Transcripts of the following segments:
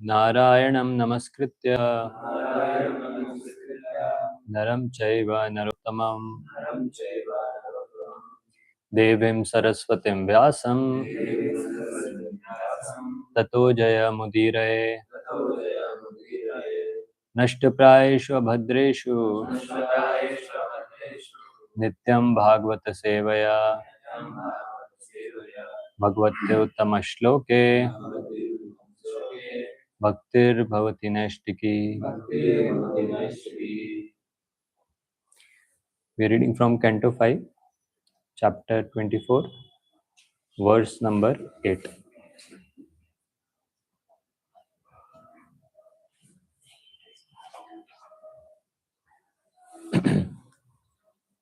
Narayanam namaskritya naram chaiva narottamam devim saraswatim vyasam tato jaya mudiraye nashtaprayeshu abhadreshu nityam bhagavata sevaya bhagavate uttama shloke bhaktir bhavati naistiki. We are reading from Canto 5, chapter 24, verse number 8.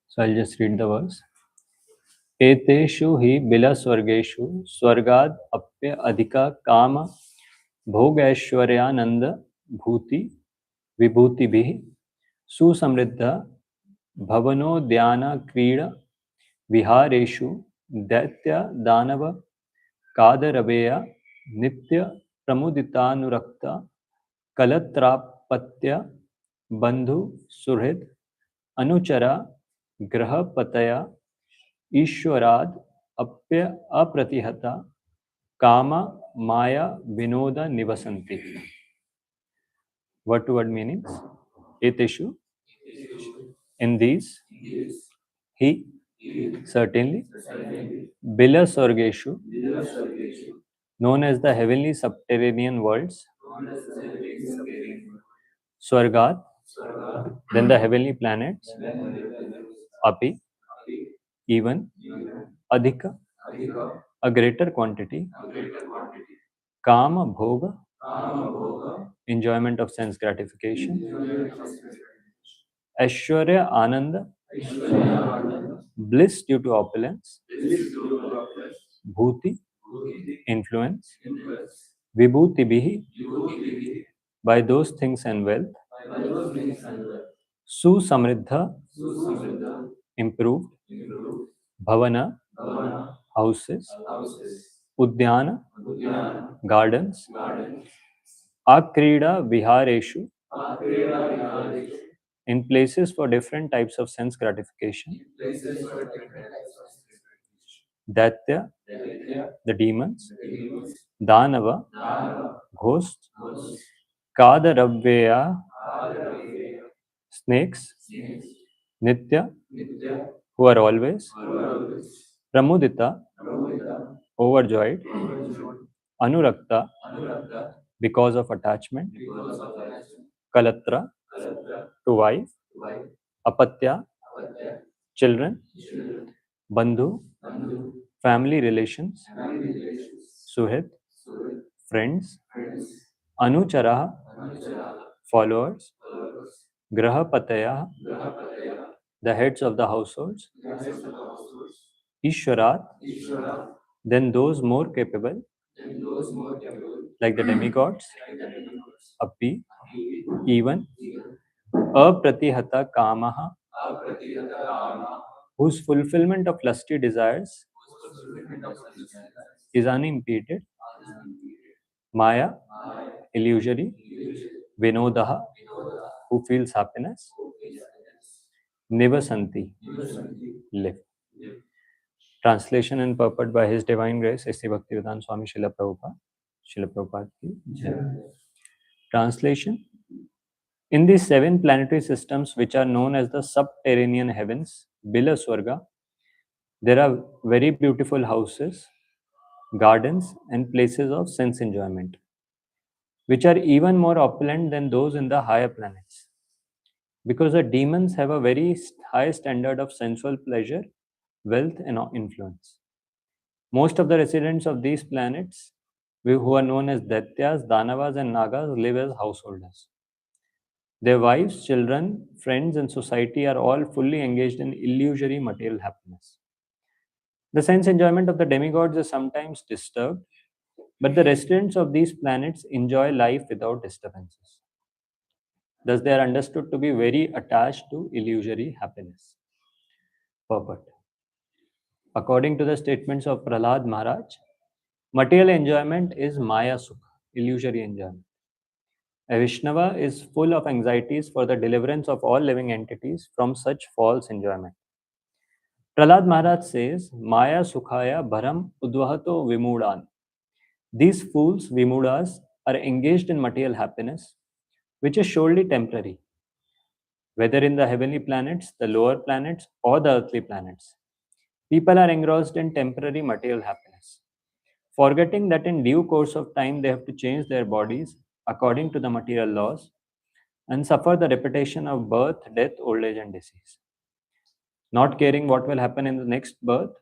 So I'll just read the verse. एतेषु हि बिलस्वर्गेषु स्वर्गाद् अप्य अधिका काम भोगैश्वर्यानंद भूति विभूतिभिः सुसमृद्ध भवनोद्यान creed विहारेषु दैत्य दानव कादरवेय नित्य प्रमुदितानुरक्त कलत्रापत्य बंधु सुहृद अनुचरा ग्रहपतया ईश्वराद अप्य अप्रतिहता कामा माया विनोद निवसन्ति. Word to word meanings. Eteshu, in these, he, certainly, Bila Sorgeshu, known as the heavenly subterranean worlds, Swargat, then the heavenly planets, Api, even, Adhika, a greater quantity, Kama Bhoga, enjoyment of sense gratification, Aishwarya Ananda, bliss due to opulence, Bhuti, influence, Vibhuti Bihi, by those things and wealth, Susamriddha, improved, Bhavana, houses, Udyana, gardens, Akrida Vihareshu, in places for different types of sense gratification, Daitya, the demons, Danava, ghosts, Kadaravya, snakes, Nitya, who are always, Pramudita, overjoyed, Anurakta, because of attachment, Kalatra, to wife, Apatya, children, Bandhu, family relations, Suhit, friends, Anuchara, followers, Grahapataya, the heads of the households, Ishwarat, then those more capable, like the demigods, Api, even, Apratihata Kamaha, whose fulfillment of lusty desires is unimpeded, Maya, illusory, Vinodaha, who feels happiness, Nivasanti, live. Translation and purport by His Divine Grace, S.C. Bhaktivedanta Swami Srila Prabhupada. Srila Prabhupada ki jai. Translation. In these 7 planetary systems, which are known as the subterranean heavens, Bila Swarga, there are very beautiful houses, gardens, and places of sense enjoyment, which are even more opulent than those in the higher planets. Because the demons have a very high standard of sensual pleasure, wealth, and influence. Most of the residents of these planets, who are known as Daityas, Danavas, and Nagas, live as householders. Their wives, children, friends, and society are all fully engaged in illusory material happiness. The sense enjoyment of the demigods is sometimes disturbed, but the residents of these planets enjoy life without disturbances. Thus, they are understood to be very attached to illusory happiness. Purport. According to the statements of Prahlad Maharaj, Material enjoyment is Maya Sukha, illusory enjoyment. A Vaishnava is full of anxieties for the deliverance of all living entities from such false enjoyment. Prahlad Maharaj says, Maya Sukhaya Bharam Udvahato Vimudan. These fools, Vimudas, are engaged in material happiness, which is surely temporary, whether in the heavenly planets, the lower planets, or the earthly planets. People are engrossed in temporary material happiness, forgetting that in due course of time they have to change their bodies according to the material laws and suffer the repetition of birth, death, old age, and disease. Not caring what will happen in the next birth,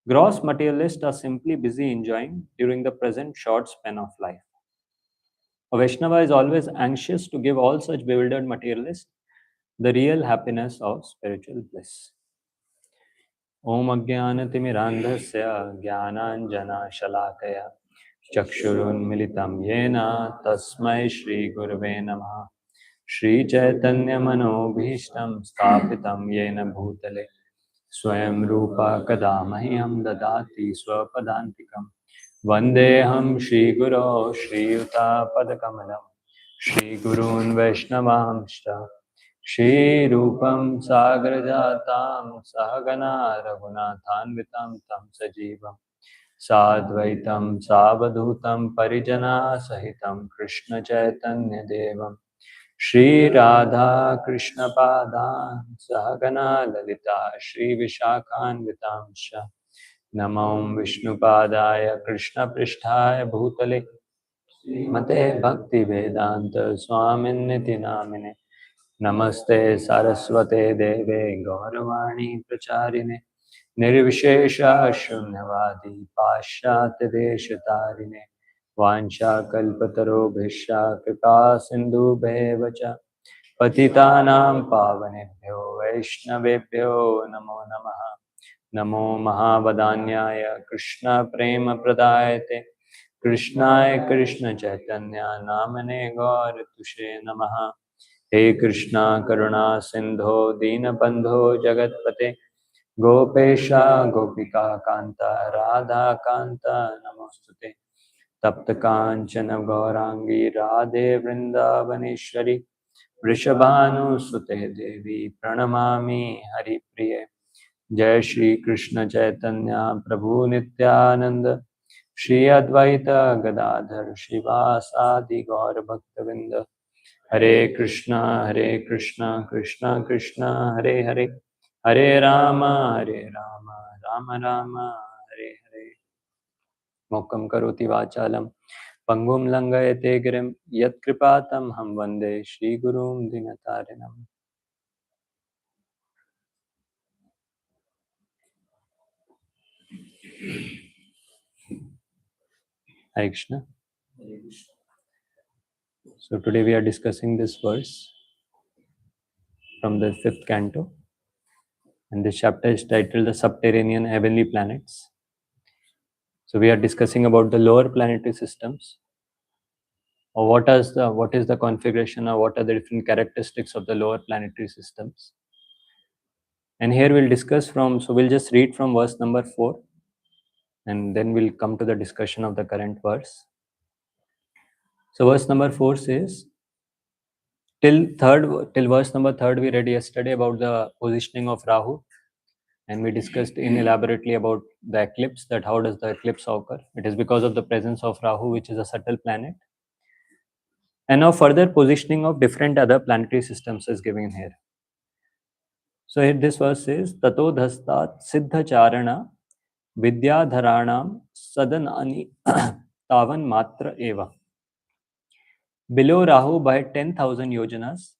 gross materialists are simply busy enjoying during the present short span of life. A Vaishnava is always anxious to give all such bewildered materialists the real happiness of spiritual bliss. Om Ajnanatimirandhasya Jnananjana चक्षुरुन्मिलितं येन तस्मै श्रीगुरवे नमः श्रीचैतन्यमनोभीष्टं स्थापितं येन भूतले स्वयं रूपा कदा मह्यं ददाति स्वपदान्तिकं वन्देऽहं श्रीगुरो श्रीयुतापदकमलं श्रीगुरून् वैष्णवांश्च श्रीरूपं सागरजातां सहगना रघुनाथान्वितं तं सजीवम् साद्वैतं सावधूतं परिजनासहितं कृष्णचैतन्यदेवं श्रीराधा कृष्णपादान् सहगना ललिता श्रीविशाखान्वितांश्च नमो विष्णुपादाय कृष्णपृष्ठाय भूतले मते भक्तिवेदान्त स्वामिन्निति नामिने नमस्ते सरस्वते देवे गौरवाणी प्रचारिणे निर्विशेष शून्यवादी पाश्चात्यदेशतारिणे वाञ्छाकल्पतरुभ्यश्च कृपा सिन्धुभ्येव च पतितानां पावनेभ्यो वैष्णवेभ्यो नमो नमः नमो महावदान्याय कृष्णप्रेमप्रदायते कृष्णाय कृष्णचैतन्य नामने गौरतुषे नमः हे कृष्णा करुणा सिन्धो दीनबन्धो जगत्पते गोपेशा गोपिका कांता राधा कांता नमोस्तुते तप्त कांचन गौरांगी राधे वृंदावनेश्वरी वृषभानुसुते देवी प्रणमामि हरिप्रिये जय श्री कृष्ण चैतन्य प्रभु नित्यानंद श्री अद्वैत गदाधर श्रीवासादि गौर भक्तविंद हरे कृष्णा कृष्णा कृष्णा हरे हरे हरे राम राम राम हरे हरे मोक्कं करोति वाचालं पंगुं लंघयते गिरिं यत्कृपातं हम वंदे श्रीगुरुं दीनतारिणम् Hare Krishna. So today we are discussing this verse from the 5th canto, and this chapter is titled The Subterranean Heavenly Planets. So we are discussing about the lower planetary systems, or what is the configuration, or what are the different characteristics of the lower planetary systems. And here we'll discuss so we'll just read from verse number 4, and then we'll come to the discussion of the current verse. So verse number 4 says, till verse number 3 we read yesterday about the positioning of Rahu, and we discussed elaborately about the eclipse, that how does the eclipse occur. It is because of the presence of Rahu, which is a subtle planet. And now further positioning of different other planetary systems is given here. So here this verse says, Tato dhastat siddha charana vidyadharanam sadanani tavan matra eva. Below Rahu by 10,000 yojanas,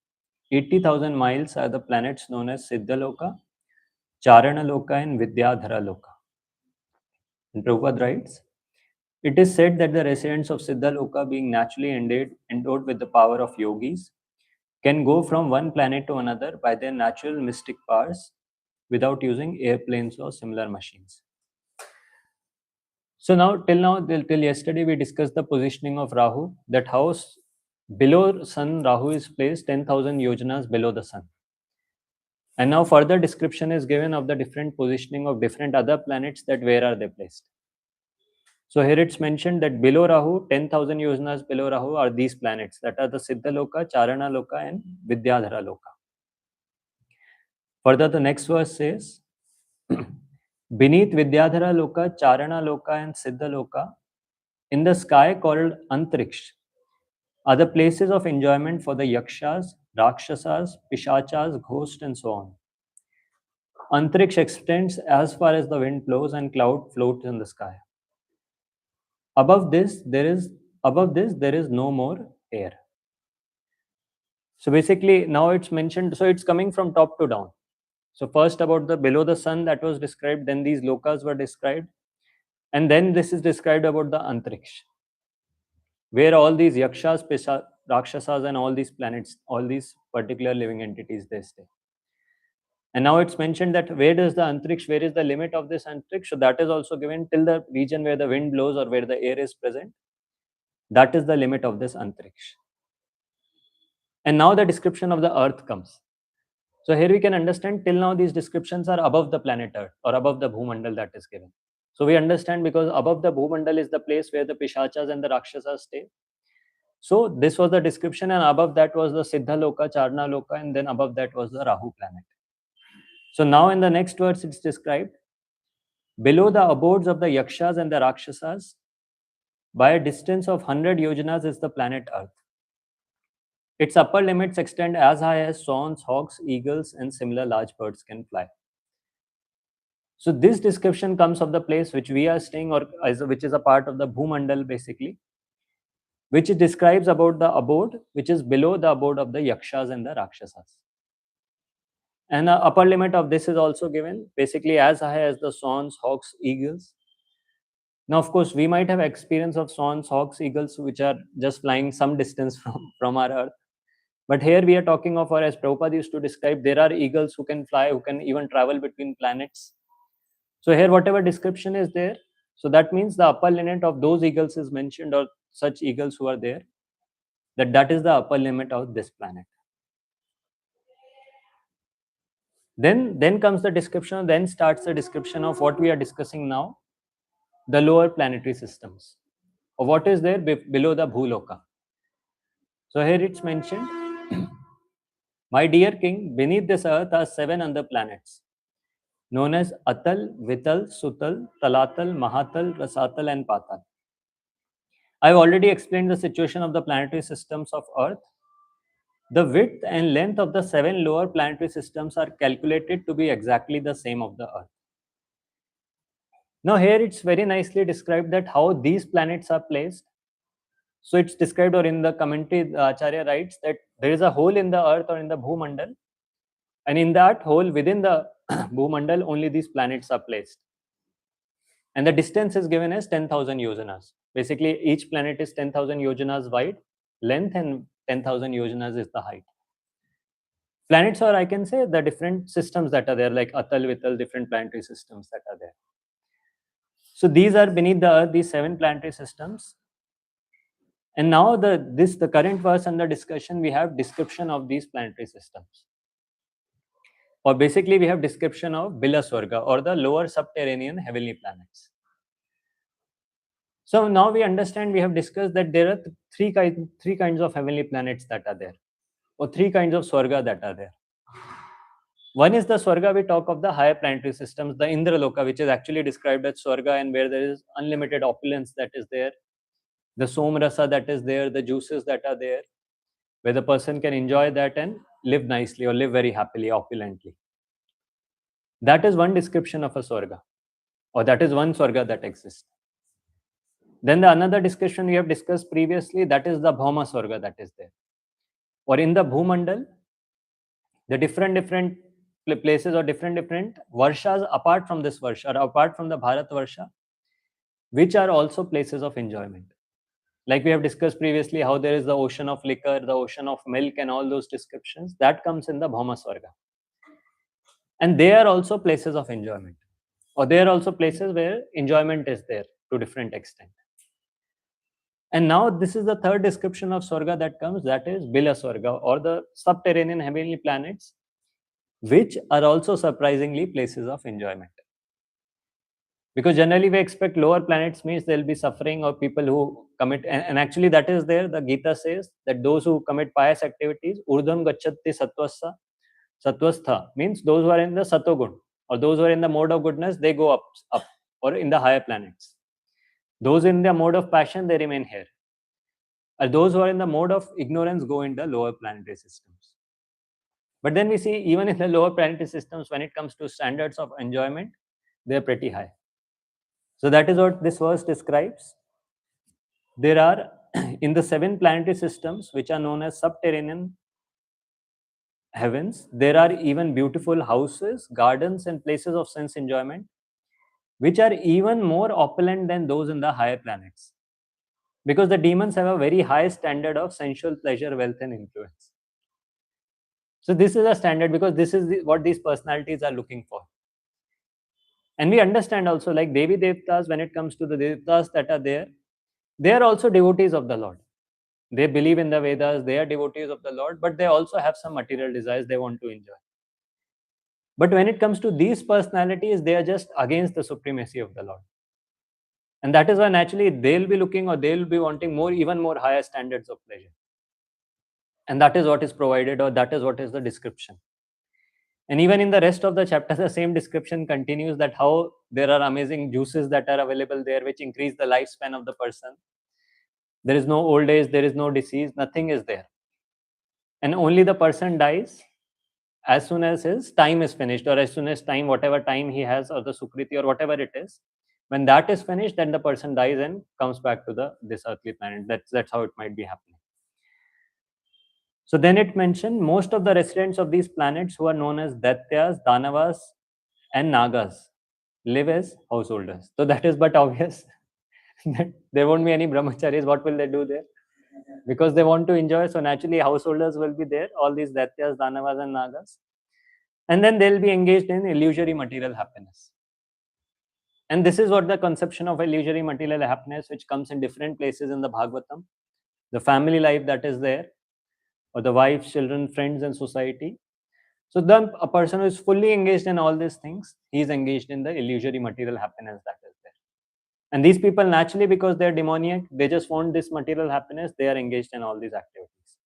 80,000 miles are the planets known as Siddhaloka, Charanaloka and Vidyadharaloka. And Prabhupada writes, it is said that the residents of Siddhaloka, being naturally endowed with the power of yogis, can go from one planet to another by their natural mystic powers without using airplanes or similar machines. So till yesterday, we discussed the positioning of Rahu, that how below sun Rahu is placed 10,000 yojanas below the sun. And now further description is given of the different positioning of different other planets, that where are they placed. So here it's mentioned that below Rahu, 10,000 yojanas below Rahu are these planets that are the Siddhaloka, Charana Loka and Vidyadhara Loka. Further, the next verse says, beneath Vidyadhara Loka, Charana Loka and Siddha Loka, in the sky called Antriksh, are the places of enjoyment for the Yakshas, Rakshasas, Pishachas, ghosts and so on. Antriksh extends as far as the wind blows and cloud floats in the sky. Above this, there is no more air. So basically, now it's mentioned, so it's coming from top to down. So first about the below the sun that was described, then these lokas were described, and then this is described about the Antriksh, where all these yakshas, rakshasas, and all these planets, all these particular living entities, they stay. And now it's mentioned that where does the Antriksh, where is the limit of this Antriksh? So that is also given till the region where the wind blows or where the air is present. That is the limit of this Antriksh. And now the description of the earth comes. So here we can understand till now these descriptions are above the planet Earth or above the Bhumandal that is given. So we understand because above the Bhumandal is the place where the Pishachas and the Rakshasas stay. So this was the description, and above that was the Siddha Loka, Charna Loka, and then above that was the Rahu planet. So now in the next verse it's described, below the abodes of the Yakshas and the Rakshasas, by a distance of 100 yojanas is the planet Earth. Its upper limits extend as high as swans, hawks, eagles, and similar large birds can fly. So this description comes of the place which we are staying, or which is a part of the Bhumandal basically, which it describes about the abode, which is below the abode of the Yakshas and the Rakshasas. And the upper limit of this is also given, basically as high as the swans, hawks, eagles. Now, of course, we might have experience of swans, hawks, eagles, which are just flying some distance from our Earth. But here we are talking of, or as Prabhupada used to describe, there are eagles who can fly, who can even travel between planets. So here, whatever description is there, so that means the upper limit of those eagles is mentioned, or such eagles who are there, that is the upper limit of this planet. Then comes the description, then starts the description of what we are discussing now, the lower planetary systems, or what is there below the Bhuloka. So here it's mentioned, my dear king, beneath this earth are 7 other planets, known as Atal, Vital, Sutal, Talatal, Mahatal, Rasatal, and Patal. I've already explained the situation of the planetary systems of Earth. The width and length of the 7 lower planetary systems are calculated to be exactly the same of the Earth. Now here it's very nicely described that how these planets are placed. So it's described, or in the commentary, Acharya writes that there is a hole in the Earth or in the Bhumandal, and in that hole within the Bhumandal only these planets are placed. And the distance is given as 10,000 yojanas. Basically, each planet is 10,000 yojanas wide, length, and 10,000 yojanas is the height. Planets, or I can say the different systems that are there, like Atal, Vital, different planetary systems that are there. So these are beneath the Earth, these 7 planetary systems. And now the current verse under discussion, we have description of these planetary systems. Or basically, we have description of Bilaswarga, or the lower subterranean heavenly planets. So now we understand, we have discussed that there are three kinds of heavenly planets that are there, or 3 kinds of Swarga that are there. One is the Swarga, we talk of the higher planetary systems, the Indraloka, which is actually described as Swarga, and where there is unlimited opulence that is there, the Somrasa that is there, the juices that are there, where the person can enjoy that and live nicely or live very happily, opulently. That is one description of a Swarga, or that is one Swarga that exists. Then the another description we have discussed previously, that is the Bhauma Swarga that is there. Or in the Bhumandal, the different places or different Varshas apart from this Varsha, or apart from the Bharat Varsha, which are also places of enjoyment. Like we have discussed previously, how there is the ocean of liquor, the ocean of milk, and all those descriptions, that comes in the Bhauma Swarga. And they are also places of enjoyment, or they are also places where enjoyment is there to different extent. And now this is the third description of Swarga that comes, that is Bila Swarga, or the subterranean heavenly planets, which are also surprisingly places of enjoyment. Because generally we expect lower planets means there will be suffering or people who commit, and actually that is there. The Gita says that those who commit pious activities, urdhvam gacchati satvastha means those who are in the satogun or those who are in the mode of goodness, they go up or in the higher planets. Those in the mode of passion, they remain here. And those who are in the mode of ignorance go in the lower planetary systems. But then we see even in the lower planetary systems, when it comes to standards of enjoyment, they're pretty high. So that is what this verse describes. There are in the 7 planetary systems, which are known as subterranean heavens, there are even beautiful houses, gardens, and places of sense enjoyment, which are even more opulent than those in the higher planets. Because the demons have a very high standard of sensual pleasure, wealth, and influence. So this is a standard because this is what these personalities are looking for. And we understand also, like Devi Devtas, when it comes to the Devtas that are there, they are also devotees of the Lord. They believe in the Vedas, they are devotees of the Lord, but they also have some material desires they want to enjoy. But when it comes to these personalities, they are just against the supremacy of the Lord. And that is why naturally they'll be looking or they'll be wanting more, even more higher standards of pleasure. And that is what is provided, or that is what is the description. And even in the rest of the chapter, the same description continues, that how there are amazing juices that are available there, which increase the lifespan of the person. There is no old age, there is no disease, nothing is there. And only the person dies as soon as his time is finished, or as soon as time, whatever time he has, or the sukriti or whatever it is. When that is finished, then the person dies and comes back to this earthly planet. That's how it might be happening. So then it mentioned most of the residents of these planets, who are known as Daityas, Danavas, and Nagas, live as householders. So that is but obvious that there won't be any brahmacharis. What will they do there? Because they want to enjoy. So naturally, householders will be there, all these Daityas, Danavas, and Nagas. And then they'll be engaged in illusory material happiness. And this is what the conception of illusory material happiness, which comes in different places in the Bhagavatam, the family life that is there, or the wife, children, friends, and society. So then a person who is fully engaged in all these things, he is engaged in the illusory material happiness that is there. And these people naturally, because they're demoniac, they just want this material happiness, they are engaged in all these activities.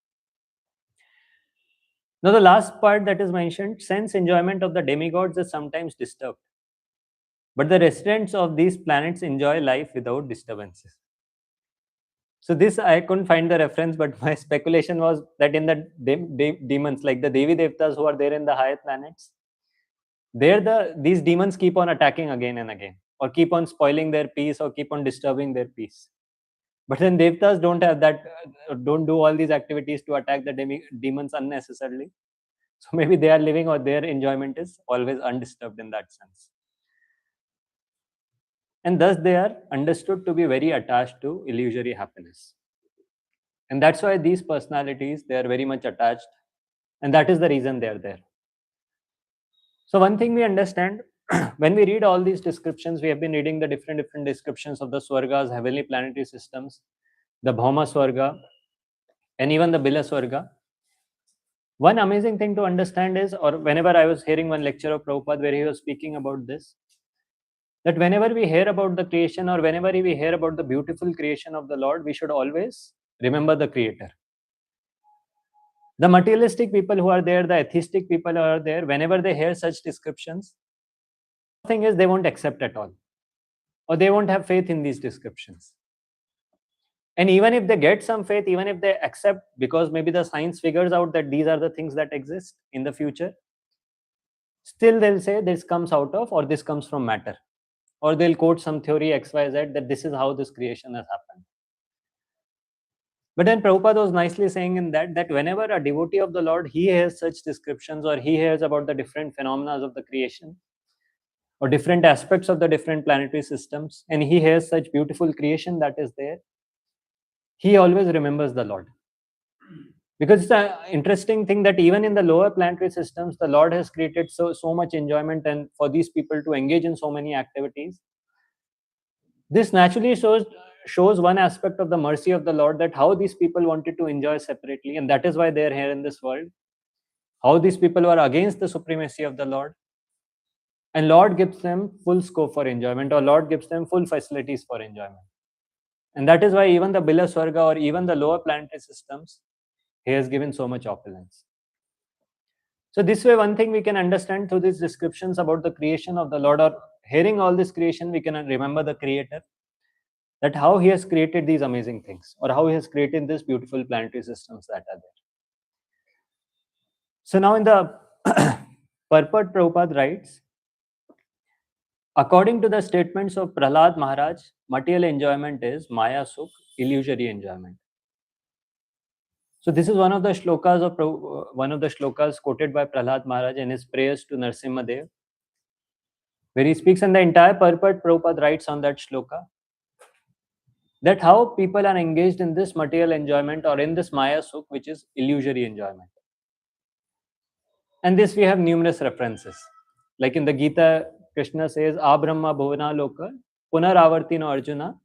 Now the last part that is mentioned, sense enjoyment of the demigods is sometimes disturbed. But the residents of these planets enjoy life without disturbances. So this, I couldn't find the reference, but my speculation was that in the demons, like the Devi Devtas who are there in the higher planets, these demons keep on attacking again and again, or keep on spoiling their peace, or keep on disturbing their peace. But then Devtas don't have that, don't do all these activities to attack the demons unnecessarily. So maybe they are living, or their enjoyment is always undisturbed in that sense. And thus they are understood to be very attached to illusory happiness. And that's why these personalities, they are very much attached. And that is the reason they are there. So one thing we understand, when we read all these descriptions, we have been reading the different descriptions of the Swargas, heavenly planetary systems, the Bhauma Swarga, and even the Bila Swarga. One amazing thing to understand is, or whenever I was hearing one lecture of Prabhupada where he was speaking about this, that whenever we hear about the creation, or whenever we hear about the beautiful creation of the Lord, we should always remember the Creator. The materialistic people who are there, the atheistic people who are there, whenever they hear such descriptions, the thing is they won't accept at all, or they won't have faith in these descriptions. And even if they get some faith, even if they accept, because maybe the science figures out that these are the things that exist in the future, still they'll say this comes out of, or this comes from matter. Or they'll quote some theory XYZ that this is how this creation has happened. But then Prabhupada was nicely saying in that whenever a devotee of the Lord, he hears such descriptions, or he hears about the different phenomena of the creation, or different aspects of the different planetary systems, and he hears such beautiful creation that is there, he always remembers the Lord. Because it's an interesting thing that even in the lower planetary systems, the Lord has created so much enjoyment, and for these people to engage in so many activities. This naturally shows one aspect of the mercy of the Lord, that how these people wanted to enjoy separately, and that is why they are here in this world. How these people were against the supremacy of the Lord. And Lord gives them full scope for enjoyment, or Lord gives them full facilities for enjoyment. And that is why even the Bila Swarga or even the lower planetary systems, he has given so much opulence. So this way, one thing we can understand through these descriptions about the creation of the Lord, or hearing all this creation, we can remember the Creator, that how he has created these amazing things, or how he has created these beautiful planetary systems that are there. So now in the purport, Prabhupada writes, according to the statements of Prahlad Maharaj, material enjoyment is Maya Sukh, illusory enjoyment. So this is one of the shlokas quoted by Prahlad Maharaj in his prayers to Narsimha Dev, where he speaks, and the entire purport Prabhupada writes on that shloka, that how people are engaged in this material enjoyment or in this Maya Sukh, which is illusory enjoyment. And this we have numerous references. Like in the Gita, Krishna says, Abrahma Bhuvana Loka, Punaravartino Arjuna,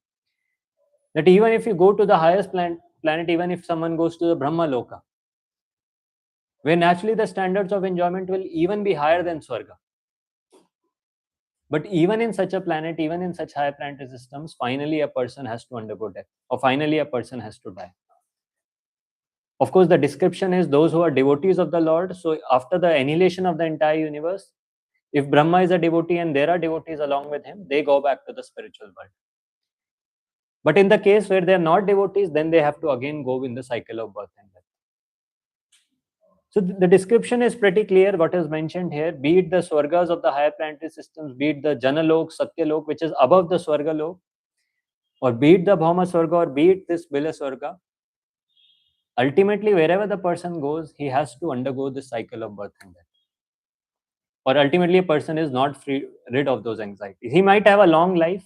that even if you go to the highest planet, even if someone goes to the Brahma Loka, where naturally the standards of enjoyment will even be higher than Swarga. But even in such a planet, even in such high planetary systems, finally a person has to undergo death, or finally a person has to die. Of course, the description is those who are devotees of the Lord. So after the annihilation of the entire universe, if Brahma is a devotee and there are devotees along with him, they go back to the spiritual world. But in the case where they are not devotees, then they have to again go in the cycle of birth and death. So the description is pretty clear what is mentioned here, be it the Swargas of the higher planetary systems, be it the Janalok, Satyalok, which is above the Swargalok, or be it the Bhauma Swarga, or be it this Bila Swarga. Ultimately, wherever the person goes, he has to undergo this cycle of birth and death. Or ultimately, a person is not rid of those anxieties. He might have a long life.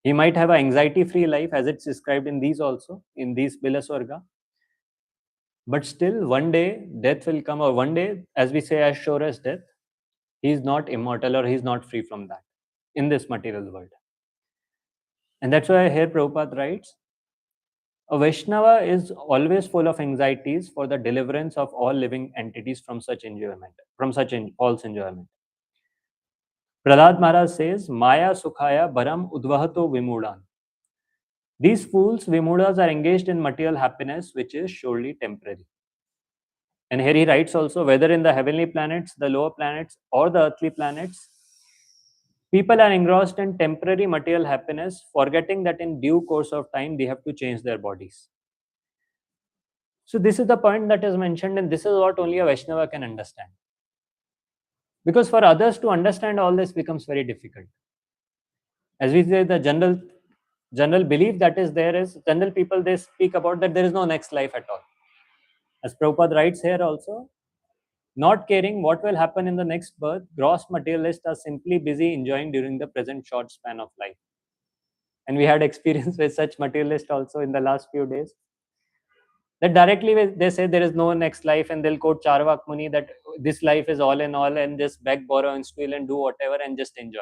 He might have an anxiety-free life, as it's described in these also, in these Bila Swarga. But still, one day, death will come, or one day, as we say, as sure as death, he is not immortal, or he is not free from that in this material world. And that's why here Prabhupada writes, a Vaishnava is always full of anxieties for the deliverance of all living entities from such enjoyment, from such false enjoyment. Prahlad Maharaj says, Maya Sukhaya Baram Udvahato Vimudan. These fools, Vimudas, are engaged in material happiness, which is surely temporary. And here he writes also, whether in the heavenly planets, the lower planets, or the earthly planets, people are engrossed in temporary material happiness, forgetting that in due course of time, they have to change their bodies. So this is the point that is mentioned, and this is what only a Vaishnava can understand. Because for others to understand all this becomes very difficult. As we say, the general belief that is there is, general people, they speak about that there is no next life at all. As Prabhupada writes here also, not caring what will happen in the next birth, gross materialists are simply busy enjoying during the present short span of life. And we had experience with such materialists also in the last few days. That directly they say there is no next life, and they'll quote Charvak Muni that this life is all in all, and just beg, borrow, and steal, and do whatever, and just enjoy.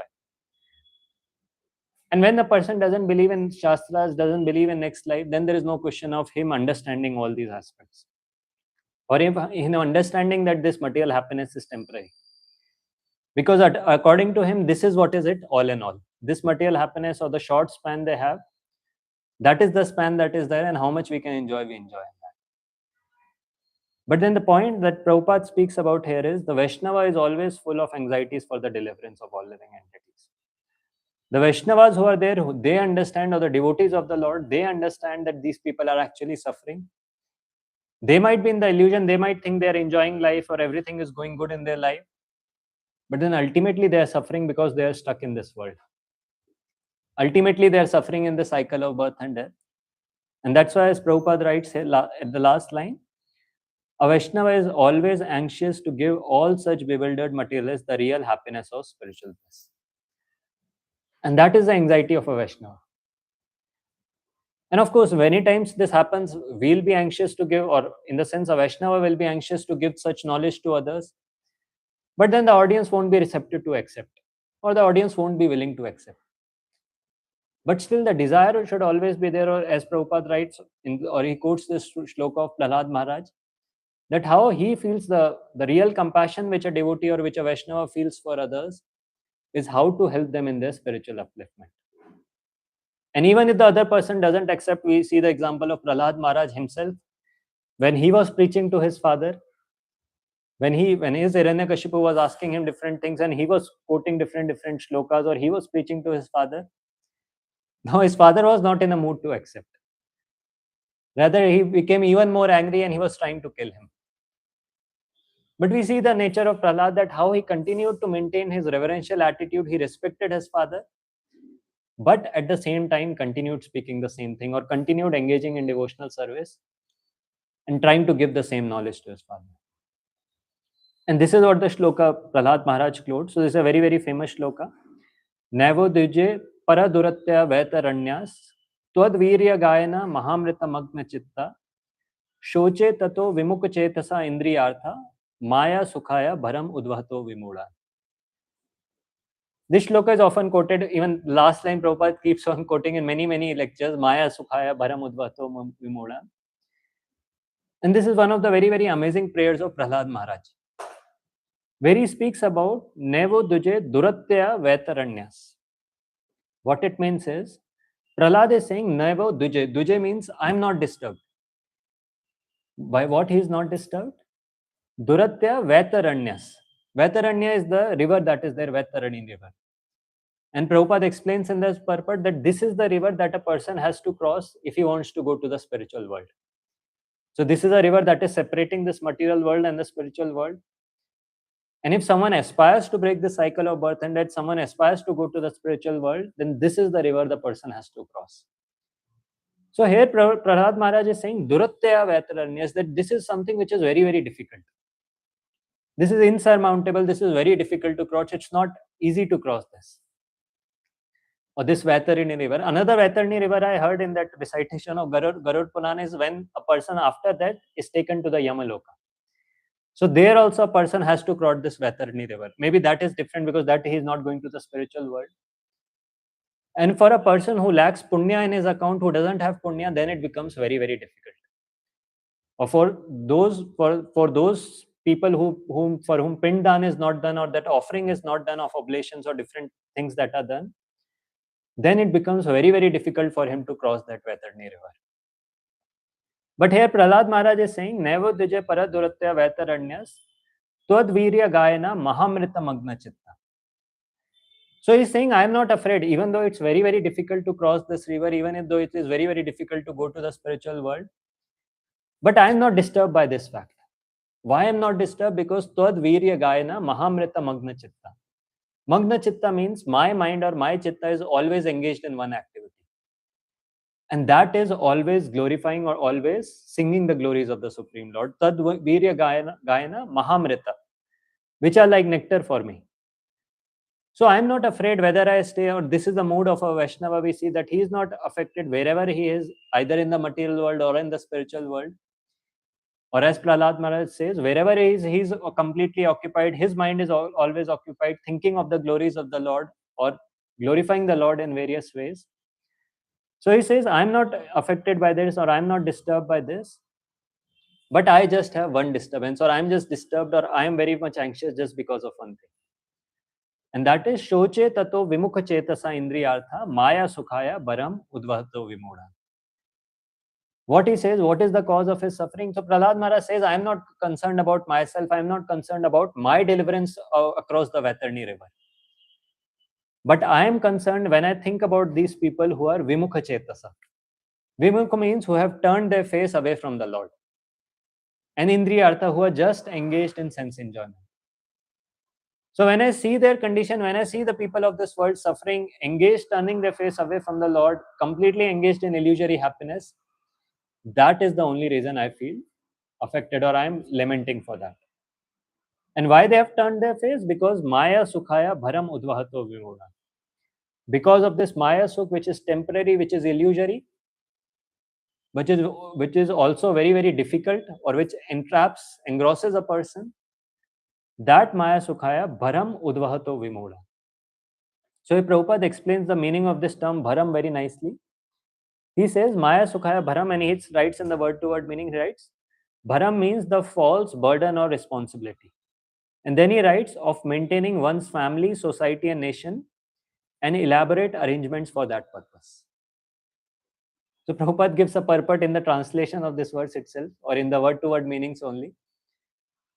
And when the person doesn't believe in Shastras, doesn't believe in next life, then there is no question of him understanding all these aspects, or him understanding that this material happiness is temporary. Because according to him, this is what is it all in all. This material happiness, or the short span they have, that is the span that is there, and how much we can enjoy, we enjoy that. But then the point that Prabhupada speaks about here is the Vaishnava is always full of anxieties for the deliverance of all living entities. The Vaishnavas who are there, they understand, or the devotees of the Lord, they understand that these people are actually suffering. They might be in the illusion, they might think they are enjoying life, or everything is going good in their life. But then ultimately they are suffering because they are stuck in this world. Ultimately they are suffering in the cycle of birth and death. And that's why, as Prabhupada writes here at the last line, a Vaishnava is always anxious to give all such bewildered materialists the real happiness of spiritual bliss. And that is the anxiety of a Vaishnava. And of course, many times this happens, we'll be anxious to give, or in the sense, a Vaishnava will be anxious to give such knowledge to others. But then the audience won't be receptive to accept, or the audience won't be willing to accept. But still, the desire should always be there, or as Prabhupada writes, or he quotes this shloka of Prahlad Maharaj, that how he feels the real compassion which a devotee or which a Vaishnava feels for others, is how to help them in their spiritual upliftment. And even if the other person doesn't accept, we see the example of Prahlad Maharaj himself. When he was preaching to his father, when his Hiranyakashipu was asking him different things and he was quoting different shlokas, or he was preaching to his father, now his father was not in a mood to accept. Rather, he became even more angry and he was trying to kill him. But we see the nature of Prahlad, that how he continued to maintain his reverential attitude. He respected his father, but at the same time continued speaking the same thing, or continued engaging in devotional service and trying to give the same knowledge to his father. And this is what the shloka Prahlad Maharaj quoted. So this is a very, very famous shloka. Navo duje paraduratya vaitaranyas twadvirya gayana mahamrita magna chitta shoche tato vimukha chetasa indriyartha maya sukhaya bharam udvato vimula. This shloka is often quoted, even last line Prabhupada keeps on quoting in many, many lectures, Maya Sukhaya Bharam Udvato Vimula. And this is one of the very, very amazing prayers of Prahlad Maharaj, where he speaks about Nevo Duje Duratya Vaitaranyas. What it means is, Prahlad is saying Nevo Duje. Duje means I am not disturbed. By what he is not disturbed? Duratya Vaitaranyas. Vaitaranya is the river that is there, Vaitarani river. And Prabhupada explains in this purport that this is the river that a person has to cross if he wants to go to the spiritual world. So this is a river that is separating this material world and the spiritual world. And if someone aspires to break the cycle of birth and death, someone aspires to go to the spiritual world, then this is the river the person has to cross. So here Prahlad Maharaj is saying, Duratya Vaitaranyas, that this is something which is very, very difficult. This is insurmountable. This is very difficult to cross. It's not easy to cross this. Or this Vaitarani river. Another Vaitarani river I heard in that recitation of Garud Puran is when a person after that is taken to the Yamaloka. So there also a person has to cross this Vaitarani river. Maybe that is different because that he is not going to the spiritual world. And for a person who lacks punya in his account, who doesn't have punya, then it becomes very, very difficult. Or for those people for whom pindan is not done, or that offering is not done of oblations or different things that are done, then it becomes very, very difficult for him to cross that Vaitarani river. But here Prahlad Maharaj is saying, Nevo duje paraduratya vaitaranyas twadvirya gayana mahamrita magna chitta. So he's saying, I am not afraid, even though it's very, very difficult to cross this river, even though it is very, very difficult to go to the spiritual world. But I am not disturbed by this fact. Why I am not disturbed? Because twadvirya gayana mahamrita magna chitta. Magna chitta means my mind or my chitta is always engaged in one activity. And that is always glorifying or always singing the glories of the Supreme Lord. Tad virya gayana mahamrita, which are like nectar for me. So I am not afraid whether I stay, or this is the mood of a Vaishnava. We see that he is not affected wherever he is, either in the material world or in the spiritual world. Or as Prahlad Maharaj says, wherever he is completely occupied. His mind is always occupied, thinking of the glories of the Lord or glorifying the Lord in various ways. So he says, I'm not affected by this, or I'm not disturbed by this, but I just have one disturbance, or I'm just disturbed, or I am very much anxious just because of one thing. And that is Shoche Tato Vimukha Chetasa Indriyartha Maya Sukhaya Bharam Udvato Vimoda. What he says, what is the cause of his suffering? So Prahlad Maharaj says, I am not concerned about myself, I am not concerned about my deliverance across the Vaitarani river. But I am concerned when I think about these people who are Vimukha Chetasa. Vimukha means who have turned their face away from the Lord. And Indriyartha, who are just engaged in sense enjoyment. So when I see their condition, when I see the people of this world suffering, engaged, turning their face away from the Lord, completely engaged in illusory happiness, that is the only reason I feel affected, or I am lamenting for that. And why they have turned their face? Because Maya Sukhaya Bharam Udvahato Vimoda. Because of this Maya Sukh, which is temporary, which is illusory, which is also very, very difficult, or which engrosses a person, that Maya Sukhaya Bharam Udvahato Vimoda. So Prabhupada explains the meaning of this term Bharam very nicely. He says Maya Sukhaya Bharam, and he writes in the word-to-word meaning, he writes, Bharam means the false burden or responsibility. And then he writes of maintaining one's family, society, and nation, and elaborate arrangements for that purpose. So Prabhupada gives a purport in the translation of this verse itself, or in the word-to-word meanings only.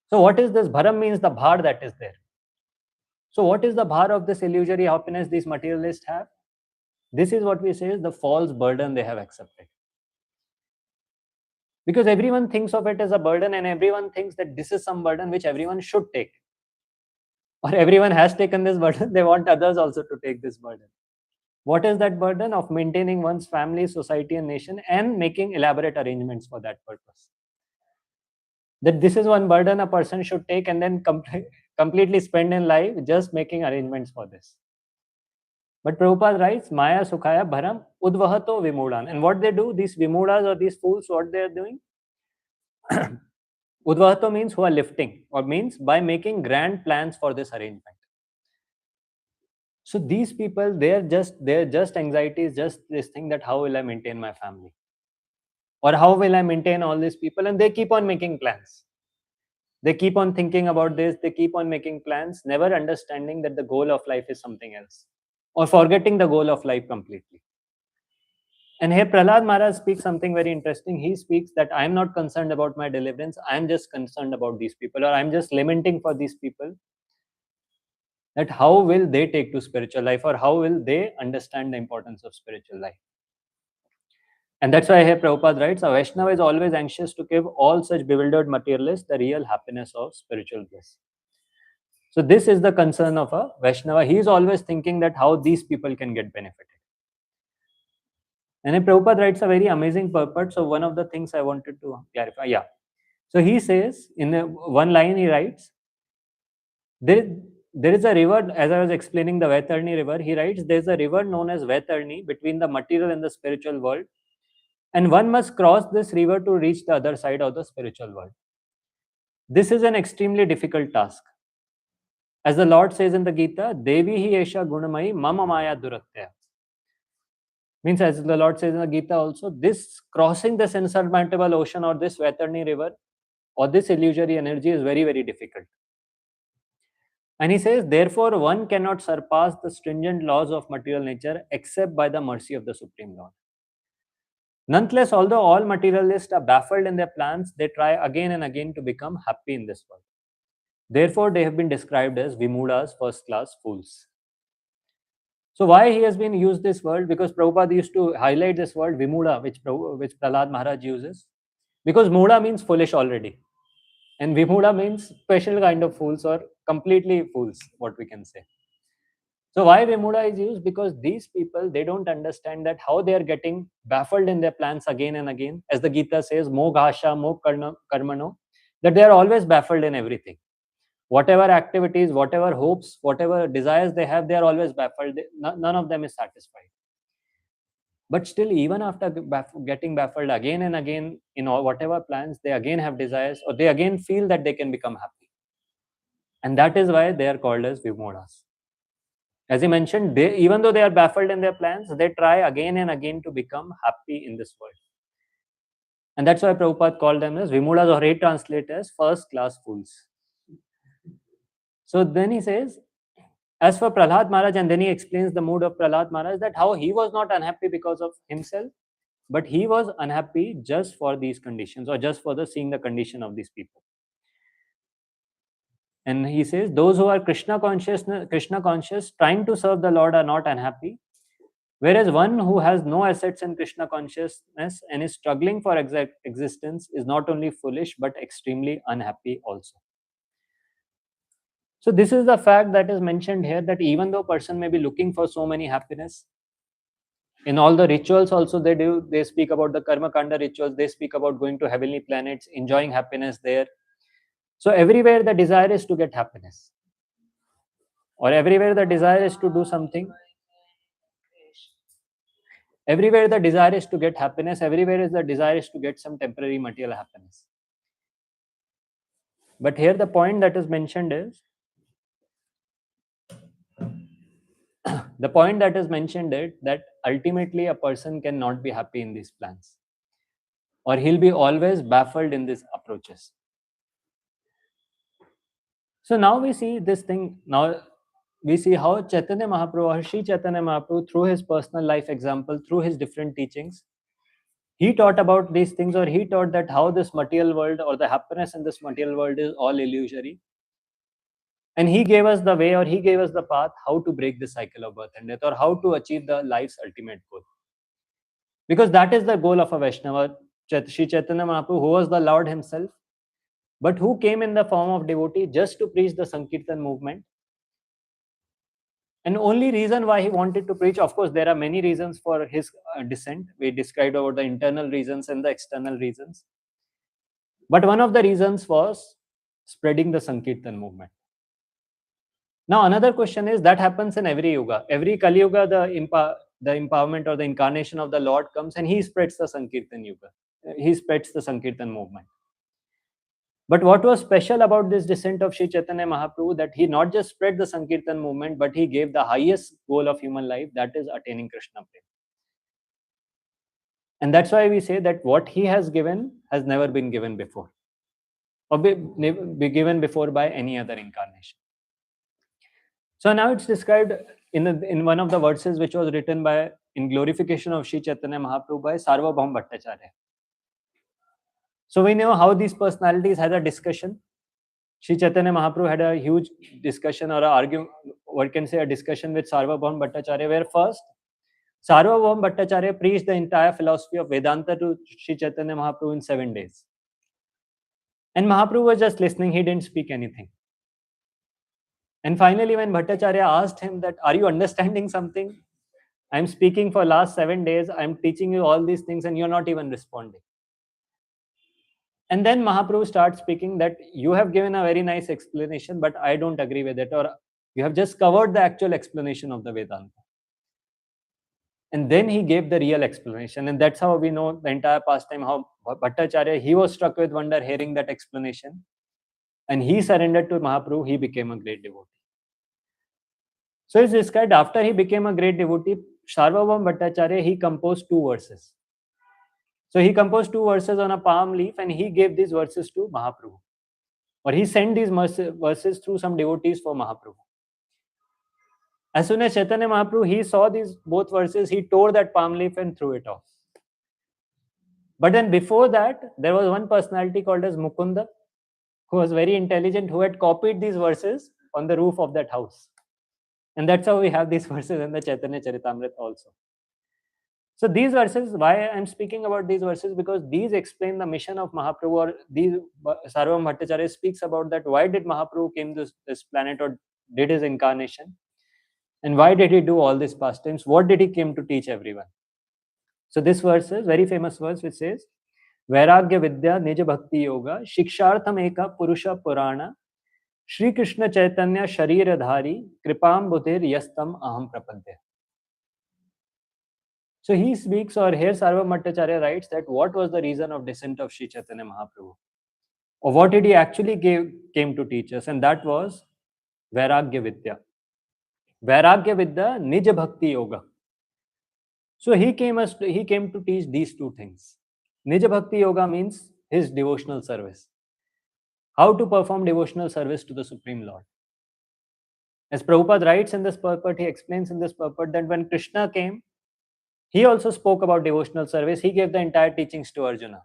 So what is this? Bharam means the bhar that is there. So what is the bhar of this illusory happiness these materialists have? This is what we say is the false burden they have accepted. Because everyone thinks of it as a burden, and everyone thinks that this is some burden which everyone should take. Or everyone has taken this burden, they want others also to take this burden. What is that burden? Of maintaining one's family, society, and nation, and making elaborate arrangements for that purpose. That this is one burden a person should take, and then completely spend in life just making arrangements for this. But Prabhupada writes, Maya Sukhaya Bharam Udvahato Vimudan. And what they do, these Vimudas or these fools, what they are doing? Udvahato means who are lifting, or means by making grand plans for this arrangement. So these people, their just anxiety is just this thing that how will I maintain my family? Or how will I maintain all these people? And they keep on making plans. They keep on thinking about this, they keep on making plans, never understanding that the goal of life is something else, or forgetting the goal of life completely. And here Prahlad Maharaj speaks something very interesting. He speaks that I am not concerned about my deliverance, I am just concerned about these people, or I am just lamenting for these people, that how will they take to spiritual life, or how will they understand the importance of spiritual life. And that's why here Prabhupada writes, a Vaishnava is always anxious to give all such bewildered materialists the real happiness of spiritual bliss. So this is the concern of a Vaishnava. He is always thinking that how these people can get benefited. And then Prabhupada writes a very amazing purport. So one of the things I wanted to clarify. Yeah. So he says, in one line he writes, there is a river, as I was explaining the Vaitarni river, he writes, there is a river known as Vaitarni between the material and the spiritual world. And one must cross this river to reach the other side of the spiritual world. This is an extremely difficult task. As the Lord says in the Gita, Devi hi esha gunamai mama maya durattya. Means, as the Lord says in the Gita also, this crossing this insurmountable ocean or this Vaitarni river or this illusory energy is very, very difficult. And he says, therefore, one cannot surpass the stringent laws of material nature except by the mercy of the Supreme Lord. Nonetheless, although all materialists are baffled in their plans, they try again and again to become happy in this world. Therefore, they have been described as Vimudas, first-class fools. So why he has been used this word? Because Prabhupada used to highlight this word Vimuda, which Prahlad Maharaj uses. Because Muda means foolish already. And Vimuda means special kind of fools or completely fools, what we can say. So why Vimuda is used? Because these people, they don't understand that how they are getting baffled in their plans again and again. As the Gita says, Mo Ghasha, Mo Karmano, that they are always baffled in everything. Whatever activities, whatever hopes, whatever desires they have, they are always baffled. None of them is satisfied. But still, even after getting baffled again and again in all, whatever plans, they again have desires, or they again feel that they can become happy. And that is why they are called as Vimudas. As he mentioned, even though they are baffled in their plans, they try again and again to become happy in this world. And that's why Prabhupada called them as Vimudas, or he translates as first-class fools. So then he says, as for Prahlad Maharaj, and then he explains the mood of Prahlad Maharaj, that how he was not unhappy because of himself, but he was unhappy just for these conditions, or just for the seeing the condition of these people. And he says, those who are Krishna conscious, trying to serve the Lord are not unhappy, whereas one who has no assets in Krishna consciousness and is struggling for existence is not only foolish but extremely unhappy also. So this is the fact that is mentioned here, that even though person may be looking for so many happiness, in all the rituals also they speak about the karma kanda rituals, they speak about going to heavenly planets, enjoying happiness there. So everywhere the desire is to get happiness, or everywhere the desire is to do something. Everywhere the desire is to get happiness, everywhere is the desire is to get some temporary material happiness. But here the point that is mentioned is, the point that is mentioned is that ultimately a person cannot be happy in these plans, or he'll be always baffled in these approaches. So now we see this thing, now we see how Chaitanya Mahaprabhu or Sri Chaitanya Mahaprabhu, through his personal life example, through his different teachings, he taught about these things, or he taught that how this material world or the happiness in this material world is all illusory. And he gave us the way, or he gave us the path how to break the cycle of birth and death, or how to achieve the life's ultimate goal. Because that is the goal of a Vaishnava, Sri Chaitanya Mahaprabhu, who was the Lord himself, but who came in the form of devotee just to preach the Sankirtan movement. And only reason why he wanted to preach, of course, there are many reasons for his descent. We described about the internal reasons and the external reasons. But one of the reasons was spreading the Sankirtan movement. Now, another question is that happens in every yuga. Every Kali Yuga, the empowerment or the incarnation of the Lord comes and he spreads the Sankirtan Yuga. He spreads the Sankirtan movement. But what was special about this descent of Sri Chaitanya Mahaprabhu, that he not just spread the Sankirtan movement, but he gave the highest goal of human life, that is attaining Krishna Prem. And that's why we say that what he has given has never been given before, or be given before by any other incarnation. So now it's described in one of the verses which was written by in glorification of Sri Chaitanya Mahaprabhu by Sarvabhaum Bhattacharya. So we know how these personalities had a discussion. Sri Chaitanya Mahaprabhu had a huge discussion or an argument, what can say a discussion with Sarvabhaum Bhattacharya, where first Sarvabhaum Bhattacharya preached the entire philosophy of Vedanta to Sri Chaitanya Mahaprabhu in 7 days. And Mahaprabhu was just listening, he didn't speak anything. And finally, when Bhattacharya asked him that, are you understanding something? I'm speaking for last 7 days, I'm teaching you all these things and you're not even responding. And then Mahaprabhu starts speaking that you have given a very nice explanation, but I don't agree with it, or you have just covered the actual explanation of the Vedanta. And then he gave the real explanation. And that's how we know the entire pastime, how Bhattacharya, he was struck with wonder hearing that explanation. And he surrendered to Mahaprabhu, he became a great devotee. So it's described after he became a great devotee, Sarvabhaum Bhattacharya, he composed 2 verses. So he composed 2 verses on a palm leaf and he gave these verses to Mahaprabhu. Or he sent these verses through some devotees for Mahaprabhu. As soon as Chaitanya Mahaprabhu, he saw these both verses, he tore that palm leaf and threw it off. But then before that, there was one personality called as Mukunda, who was very intelligent, who had copied these verses on the roof of that house. And that's how we have these verses in the Chaitanya Charitamrita also. So these verses, why I'm speaking about these verses, because these explain the mission of Mahaprabhu, or these Sarvabhaum Bhattacharya speaks about that why did Mahaprabhu came to this planet or did his incarnation, and why did he do all these pastimes, what did he came to teach everyone. So this verse is very famous verse which says, Vairagya Vidya Nija Bhakti Yoga Shikshartham Eka Purusha Purana Shri Krishna Chaitanya Sharira Dhari Kripam Buddhir Yastam Aham Prapadya. So he speaks, or here Sarvabhaum Bhattacharya writes that what was the reason of descent of Sri Chaitanya Mahaprabhu, or what did he actually came to teach us, and that was Vairagya Vidya. Vairagya Vidya Nija Bhakti Yoga. So he came to teach these 2 things. Nija Bhakti Yoga means his devotional service. How to perform devotional service to the Supreme Lord. As Prabhupada writes in this purport, he explains in this purport that when Krishna came, he also spoke about devotional service. He gave the entire teachings to Arjuna.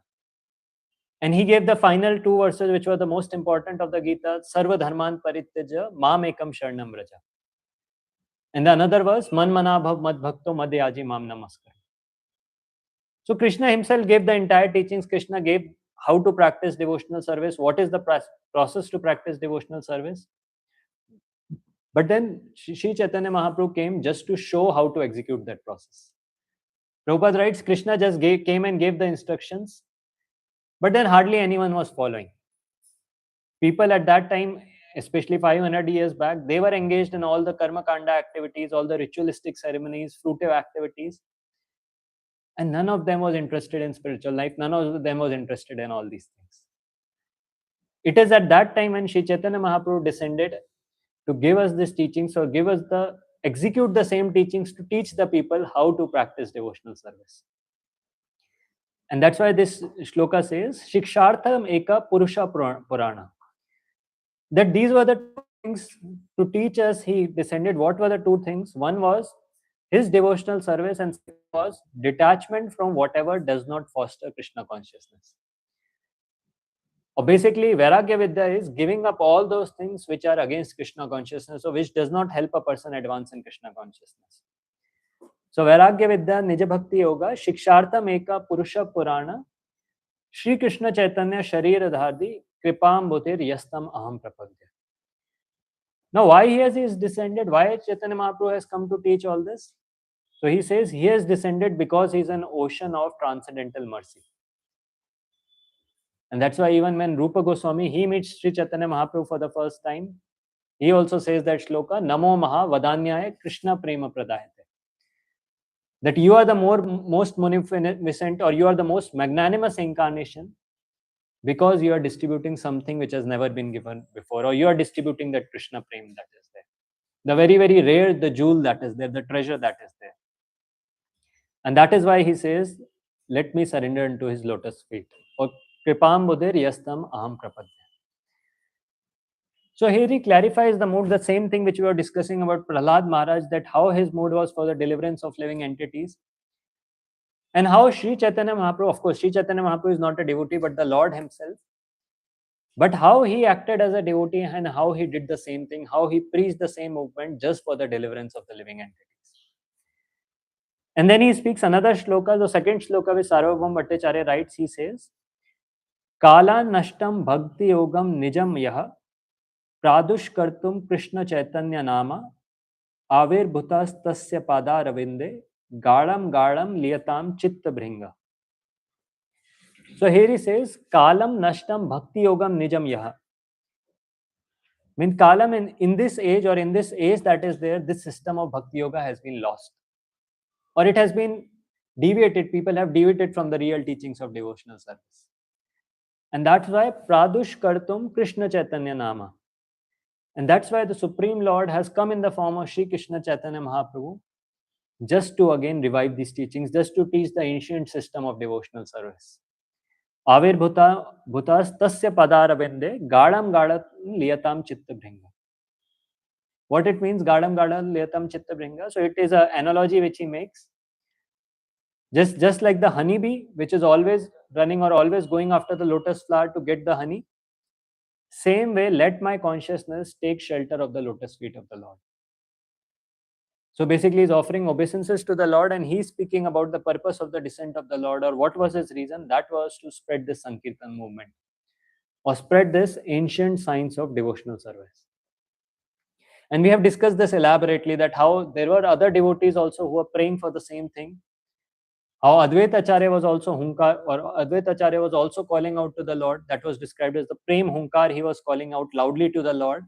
And he gave the final 2 verses, which were the most important of the Gita, Sarva Dharman Parityaja, Mam Ekam Sharnam Raja. And the another verse, Man Manabhav Mad Bhakto Madhyaji Mam Namaskar. So Krishna himself gave the entire teachings. Krishna gave how to practice devotional service, what is the process to practice devotional service. But then Sri Chaitanya Mahaprabhu came just to show how to execute that process. Prabhupada writes, Krishna just came and gave the instructions, but then hardly anyone was following. People at that time, especially 500 years back, they were engaged in all the karma kanda activities, all the ritualistic ceremonies, fruitive activities. And none of them was interested in spiritual life. None of them was interested in all these things. It is at that time when Sri Chaitanya Mahaprabhu descended to give us these teachings, or give us execute the same teachings to teach the people how to practice devotional service. And that's why this shloka says, Shikshartham Eka Purusha Purana. that these were the two things to teach us. He descended. What were the two things? One was his devotional service, and second was detachment from whatever does not foster Krishna consciousness. Or basically, Vairagya Vidya is giving up all those things which are against Krishna consciousness or which does not help a person advance in Krishna consciousness. So Vairagya Vidya, Nija Bhakti Yoga, Shikshartam Eka Purusha Purana, Shri Krishna Chaitanya Sharir Dhardi, Kripam Bhutir Yastam Aham Prapadya. Now, why he has descended? Why Chaitanya Mahaprabhu has come to teach all this? So he says he has descended because he is an ocean of transcendental mercy. And that's why even when Rupa Goswami, he meets Sri Chaitanya Mahaprabhu for the first time, he also says that shloka, Namo Maha Vadanyaya Krishna Prema Pradayate. That you are the most munificent, or you are the most magnanimous incarnation because you are distributing something which has never been given before, or you are distributing that Krishna Prema that is there. The very, very rare, the jewel that is there, the treasure that is there. And that is why he says, let me surrender into his lotus feet. Or Kripam Buddhir Yastam Aham Prapadya. So here he clarifies the mood, the same thing which we were discussing about Prahlad Maharaj, that how his mood was for the deliverance of living entities. And how Sri Chaitanya Mahaprabhu, of course, Sri Chaitanya Mahaprabhu is not a devotee, but the Lord himself. But how he acted as a devotee and how he did the same thing, how he preached the same movement just for the deliverance of the living entities. And then he speaks another shloka, the second shloka which Sarvabhaum Bhattacharya writes, he says, Kala nashtam bhakti yogam nijam yaha pradush kartum Krishna Chaitanya nama avir bhutas tasya pada ravinde galam galam liyatam chitta bhringa. So here he says, Kalam nashtam bhakti yogam nijam yaha. Means Kalam in this age, or in this age that is there, this system of bhakti yoga has been lost. Or it has been deviated. People have deviated from the real teachings of devotional service. And that's why Pradush Kartum Krishna Chaitanya Nama. And that's why the Supreme Lord has come in the form of Sri Krishna Chaitanya Mahaprabhu, just to again revive these teachings, just to teach the ancient system of devotional service. Avir bhutas tasya padaravende gadam gadat liyatam chitta bhringa. What it means, gadam gadat liyatam chitta bhringa? So it is an analogy which he makes. Just like the honeybee, which is always running or always going after the lotus flower to get the honey, same way, let my consciousness take shelter of the lotus feet of the Lord. So basically, he's offering obeisances to the Lord, and he's speaking about the purpose of the descent of the Lord, or what was his reason. That was to spread this Sankirtan movement, or spread this ancient science of devotional service. And we have discussed this elaborately, that how there were other devotees also who were praying for the same thing. How Advaita Acharya was also Hunkar, or Advaita Acharya was also calling out to the Lord. That was described as the Prem Hunkar. He was calling out loudly to the Lord,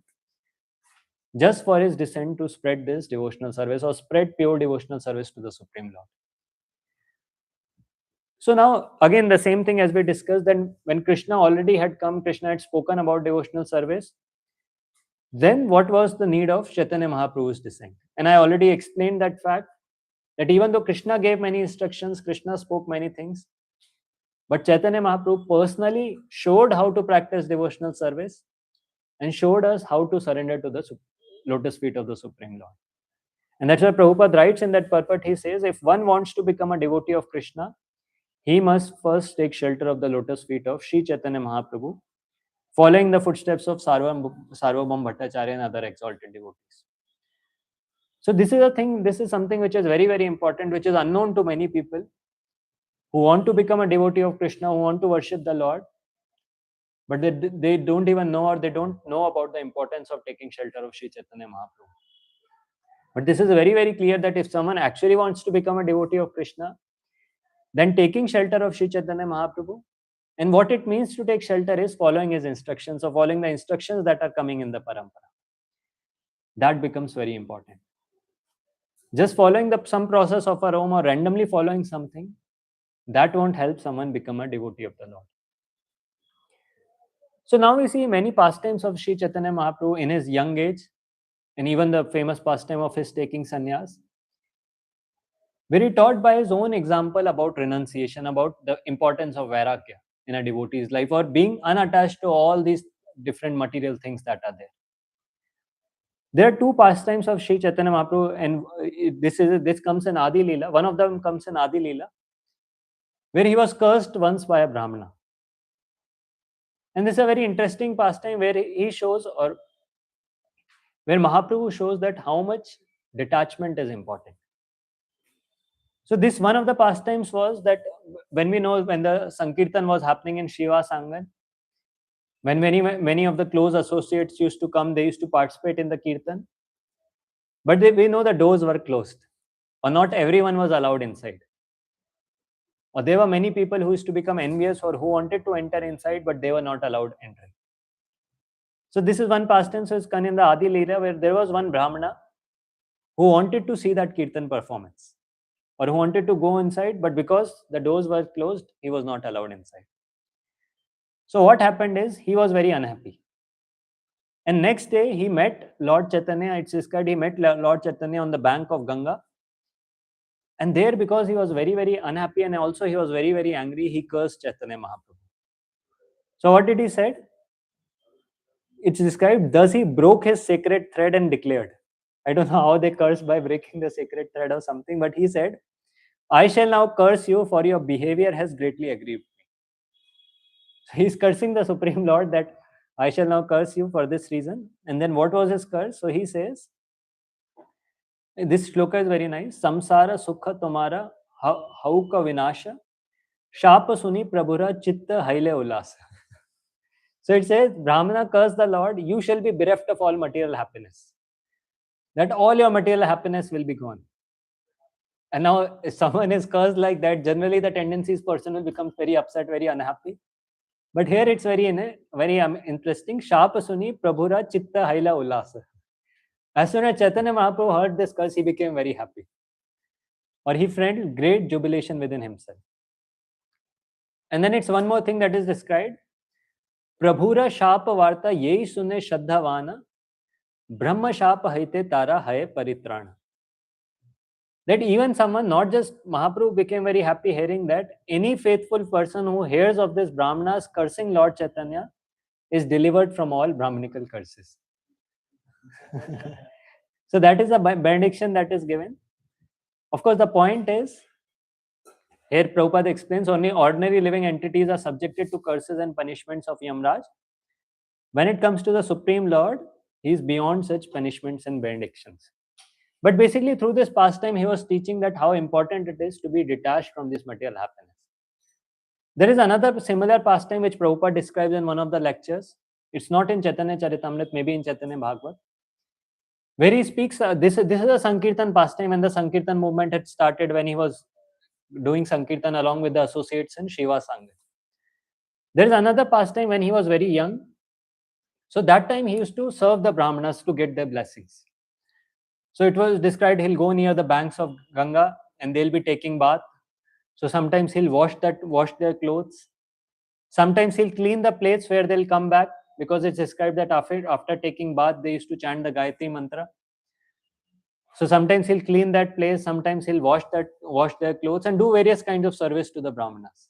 just for his descent to spread this devotional service, or spread pure devotional service to the Supreme Lord. So now, again, the same thing as we discussed, then when Krishna already had come, Krishna had spoken about devotional service, then what was the need of Chaitanya Mahaprabhu's descent? And I already explained that fact, that even though Krishna gave many instructions, Krishna spoke many things, but Chaitanya Mahaprabhu personally showed how to practice devotional service and showed us how to surrender to the lotus feet of the Supreme Lord. And that's why Prabhupada writes in that purport, he says, if one wants to become a devotee of Krishna, he must first take shelter of the lotus feet of Sri Chaitanya Mahaprabhu, following the footsteps of Sarvabhaum Bhattacharya and other exalted devotees. So this is a thing, this is something which is very, very important, which is unknown to many people who want to become a devotee of Krishna, who want to worship the Lord, but they don't even know, or they don't know about the importance of taking shelter of Sri Chaitanya Mahaprabhu. But this is very, very clear that if someone actually wants to become a devotee of Krishna, then taking shelter of Sri Chaitanya Mahaprabhu, and what it means to take shelter is following his instructions, or following the instructions that are coming in the parampara. That becomes very important. Just following some process of a Rome, or randomly following something, that won't help someone become a devotee of the Lord. So now we see many pastimes of Sri Chaitanya Mahaprabhu in his young age, and even the famous pastime of his taking sannyas, where he taught by his own example about renunciation, about the importance of vairagya in a devotee's life, or being unattached to all these different material things that are there. There are two pastimes of Sri Chaitanya Mahaprabhu, and this comes in Adi Leela. One of them comes in Adi Leela, where he was cursed once by a Brahmana. And this is a very interesting pastime where he shows, or where Mahaprabhu shows that how much detachment is important. So this one of the pastimes was that when we know when the Sankirtan was happening in Shiva Sangan, when many of the close associates used to come, they used to participate in the Kirtan. But we know the doors were closed, or not everyone was allowed inside. Or there were many people who used to become envious or who wanted to enter inside, but they were not allowed entry. So this is one pastime. So it's come in the Adi Leela, where there was one Brahmana who wanted to see that Kirtan performance, or who wanted to go inside, but because the doors were closed, he was not allowed inside. So what happened is he was very unhappy. And next day he met Lord Chaitanya. It's described he met Lord Chaitanya on the bank of Ganga. And there, because he was very, very unhappy and also he was very, very angry, he cursed Chaitanya Mahaprabhu. So what did he said? It's described, thus he broke his sacred thread and declared. I don't know how they cursed by breaking the sacred thread or something, but he said, I shall now curse you, for your behavior has greatly aggrieved me. So he's cursing the Supreme Lord that I shall now curse you for this reason. And then what was his curse? So he says, this shloka is very nice. Samsara sukha tumara hauka vinasha shapa suni prabhura chitta haile ulasa. So it says, Brahmana cursed the Lord, you shall be bereft of all material happiness. That all your material happiness will be gone. And now if someone is cursed like that, generally the tendency is person will become very upset, very unhappy. But here it's very interesting. Shapa suni prabhura chitta haila ulasa. As soon as Chaitanya Mahaprabhu heard this curse, he became very happy. Or he felt great jubilation within himself. And then it's one more thing that is described. Prabhura shapa varta yei sune shraddhavana brahma shapa haite tara haye paritrana. That even someone, not just Mahaprabhu, became very happy hearing that any faithful person who hears of this Brahmanas cursing Lord Chaitanya is delivered from all Brahmanical curses. So that is a benediction that is given. Of course, the point is, here Prabhupada explains, only ordinary living entities are subjected to curses and punishments of Yamraj. When it comes to the Supreme Lord, he is beyond such punishments and benedictions. But basically, through this pastime, he was teaching that how important it is to be detached from this material happiness. There is another similar pastime which Prabhupada describes in one of the lectures. It's not in Chaitanya Charitamrita, maybe in Chaitanya Bhagavad, where he speaks, this is a Sankirtan pastime, and the Sankirtan movement had started when he was doing Sankirtan along with the associates in Shiva Sangha. There is another pastime when he was very young. So that time he used to serve the Brahmanas to get their blessings. So it was described he'll go near the banks of Ganga and they'll be taking bath. So sometimes he'll wash their clothes. Sometimes he'll clean the plates where they'll come back, because it's described that after taking bath, they used to chant the Gayatri mantra. So sometimes he'll clean that place, sometimes he'll wash their clothes and do various kinds of service to the Brahmanas.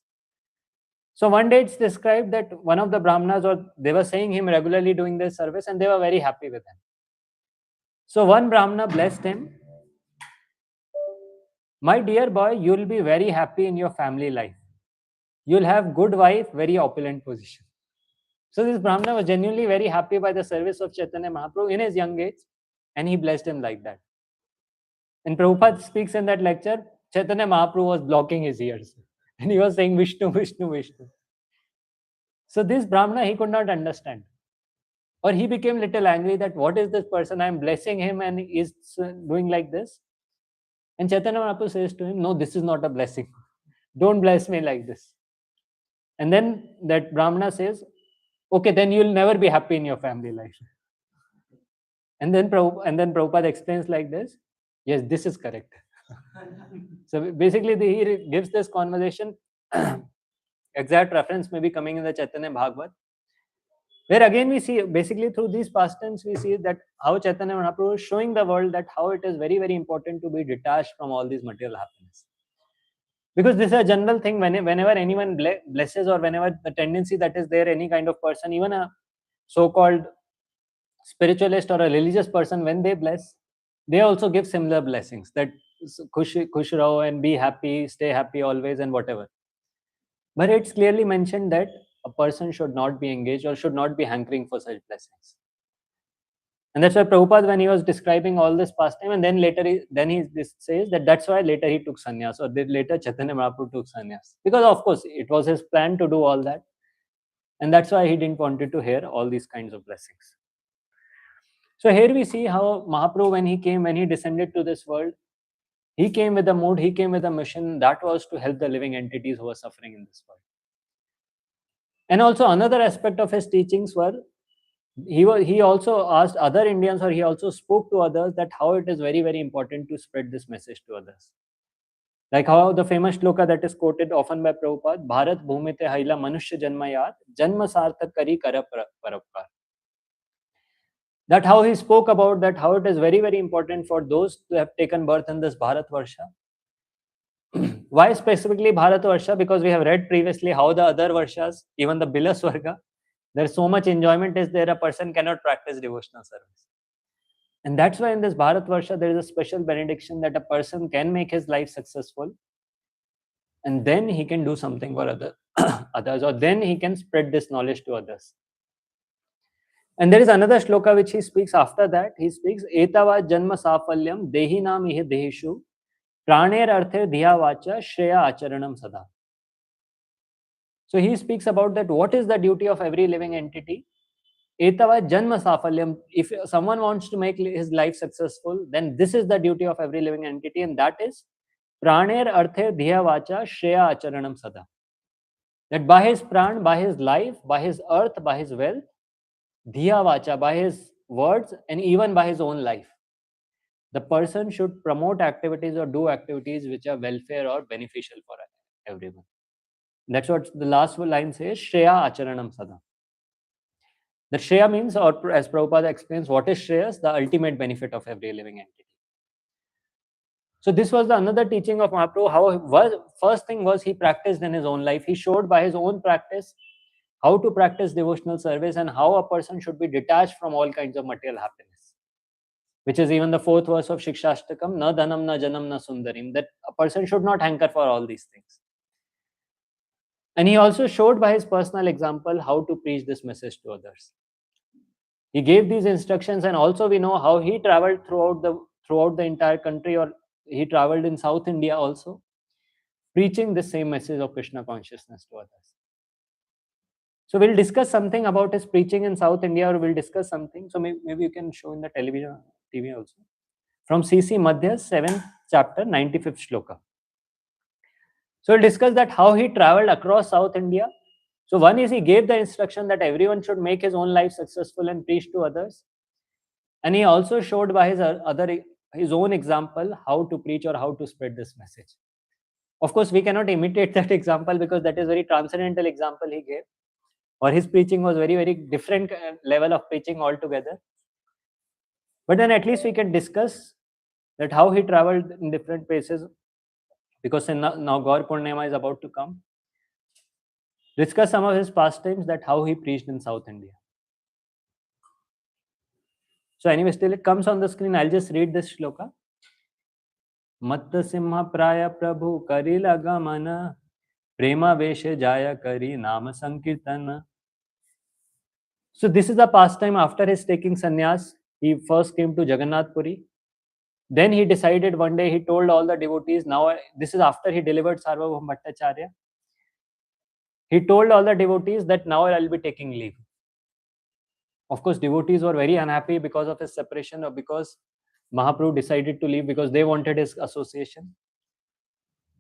So one day it's described that one of the Brahmanas, or they were seeing him regularly doing this service and they were very happy with him. So one Brahmana blessed him. My dear boy, you'll be very happy in your family life. You'll have good wife, very opulent position. So this Brahmana was genuinely very happy by the service of Chaitanya Mahaprabhu in his young age, and he blessed him like that. And Prabhupada speaks in that lecture, Chaitanya Mahaprabhu was blocking his ears and he was saying Vishnu, Vishnu, Vishnu. So this Brahmana, he could not understand. Or he became little angry that what is this person, I am blessing him and he is doing like this. And Chaitanya Mahaprabhu says to him, no, this is not a blessing. Don't bless me like this. And then that Brahmana says, okay, then you'll never be happy in your family life. And then Prabhupada explains like this, yes, this is correct. So basically he gives this conversation, exact reference may be coming in the Chaitanya Bhagavad, where again we see, basically through these pastimes, we see that how Chaitanya Mahaprabhu is showing the world that how it is very, very important to be detached from all these material happiness. Because this is a general thing, whenever anyone blesses, or whenever the tendency that is there, any kind of person, even a so-called spiritualist or a religious person, when they bless, they also give similar blessings, that khush raho and be happy, stay happy always and whatever. But it's clearly mentioned that a person should not be engaged or should not be hankering for such blessings. And that's why Prabhupada, when he was describing all this pastime, and then later this says that that's why later he took sannyas, or later Chaitanya Mahaprabhu took sannyas. Because of course it was his plan to do all that. And that's why he didn't wanted to hear all these kinds of blessings. So here we see how Mahaprabhu, when he descended to this world, he came with a mood, he came with a mission that was to help the living entities who were suffering in this world. And also another aspect of his teachings were, he also asked other Indians, or he also spoke to others, that how it is very, very important to spread this message to others. Like how the famous shloka that is quoted often by Prabhupada, Bharat bhumite haila manushya janmayat, janma sarthak kari kara parapkar. That how he spoke about that, how it is very, very important for those who have taken birth in this Bharat Varsha. Why specifically Bharat Varsha? Because we have read previously how the other Varshas, even the Bila Swarga, there's so much enjoyment is there, a person cannot practice devotional service. And that's why in this Bharat Varsha, there is a special benediction that a person can make his life successful, and then he can do something for others, or then he can spread this knowledge to others. And there is another shloka which he speaks after that. He speaks, Etava janma safalyam dehi nam ihe dehishu praner arthe dhiya vacha shreya acharanam sada. So he speaks about that what is the duty of every living entity. Etava janma safalyam. If someone wants to make his life successful, then this is the duty of every living entity, and that is praner arthe dhiya vacha shreya acharanam sada. That by his pran, by his life, by his earth, by his wealth, dhiya vacha, by his words, and even by his own life, the person should promote activities or do activities which are welfare or beneficial for everyone. That's what the last line says, Shreya Acharanam Sada. The Shreya means, or as Prabhupada explains, what is Shreyas? The ultimate benefit of every living entity. So this was the another teaching of Mahaprabhu. First thing was he practiced in his own life. He showed by his own practice how to practice devotional service and how a person should be detached from all kinds of material happiness, which is even the fourth verse of Shikshashtakam, na dhanam na janam na sundarim, that a person should not hanker for all these things. And he also showed by his personal example how to preach this message to others. He gave these instructions, and also we know how he traveled throughout the entire country, or he traveled in South India also, preaching the same message of Krishna consciousness to others. So we'll discuss something about his preaching in South India, or we'll discuss something. So maybe you can show in the television, TV also. From CC Madhya's 7th chapter, 95th shloka. So we'll discuss that how he traveled across South India. So one is he gave the instruction that everyone should make his own life successful and preach to others. And he also showed by his own example how to preach or how to spread this message. Of course, we cannot imitate that example because that is very transcendental example he gave. Or his preaching was very, very different level of preaching altogether. But then at least we can discuss that how he traveled in different places, because now Gaur Purnima is about to come. Discuss some of his pastimes, that how he preached in South India. So anyway, still it comes on the screen. I'll just read this shloka. Matta simha praya prabhu karila gamana prema veshe jaya kari nama sankirtana. So this is the pastime after his taking sannyas. He first came to Jagannath Puri. Then he decided one day, he told all the devotees, now this is after he delivered Sarvabhauma Bhattacharya. He told all the devotees that now I'll be taking leave. Of course, devotees were very unhappy because of his separation, or because Mahaprabhu decided to leave because they wanted his association.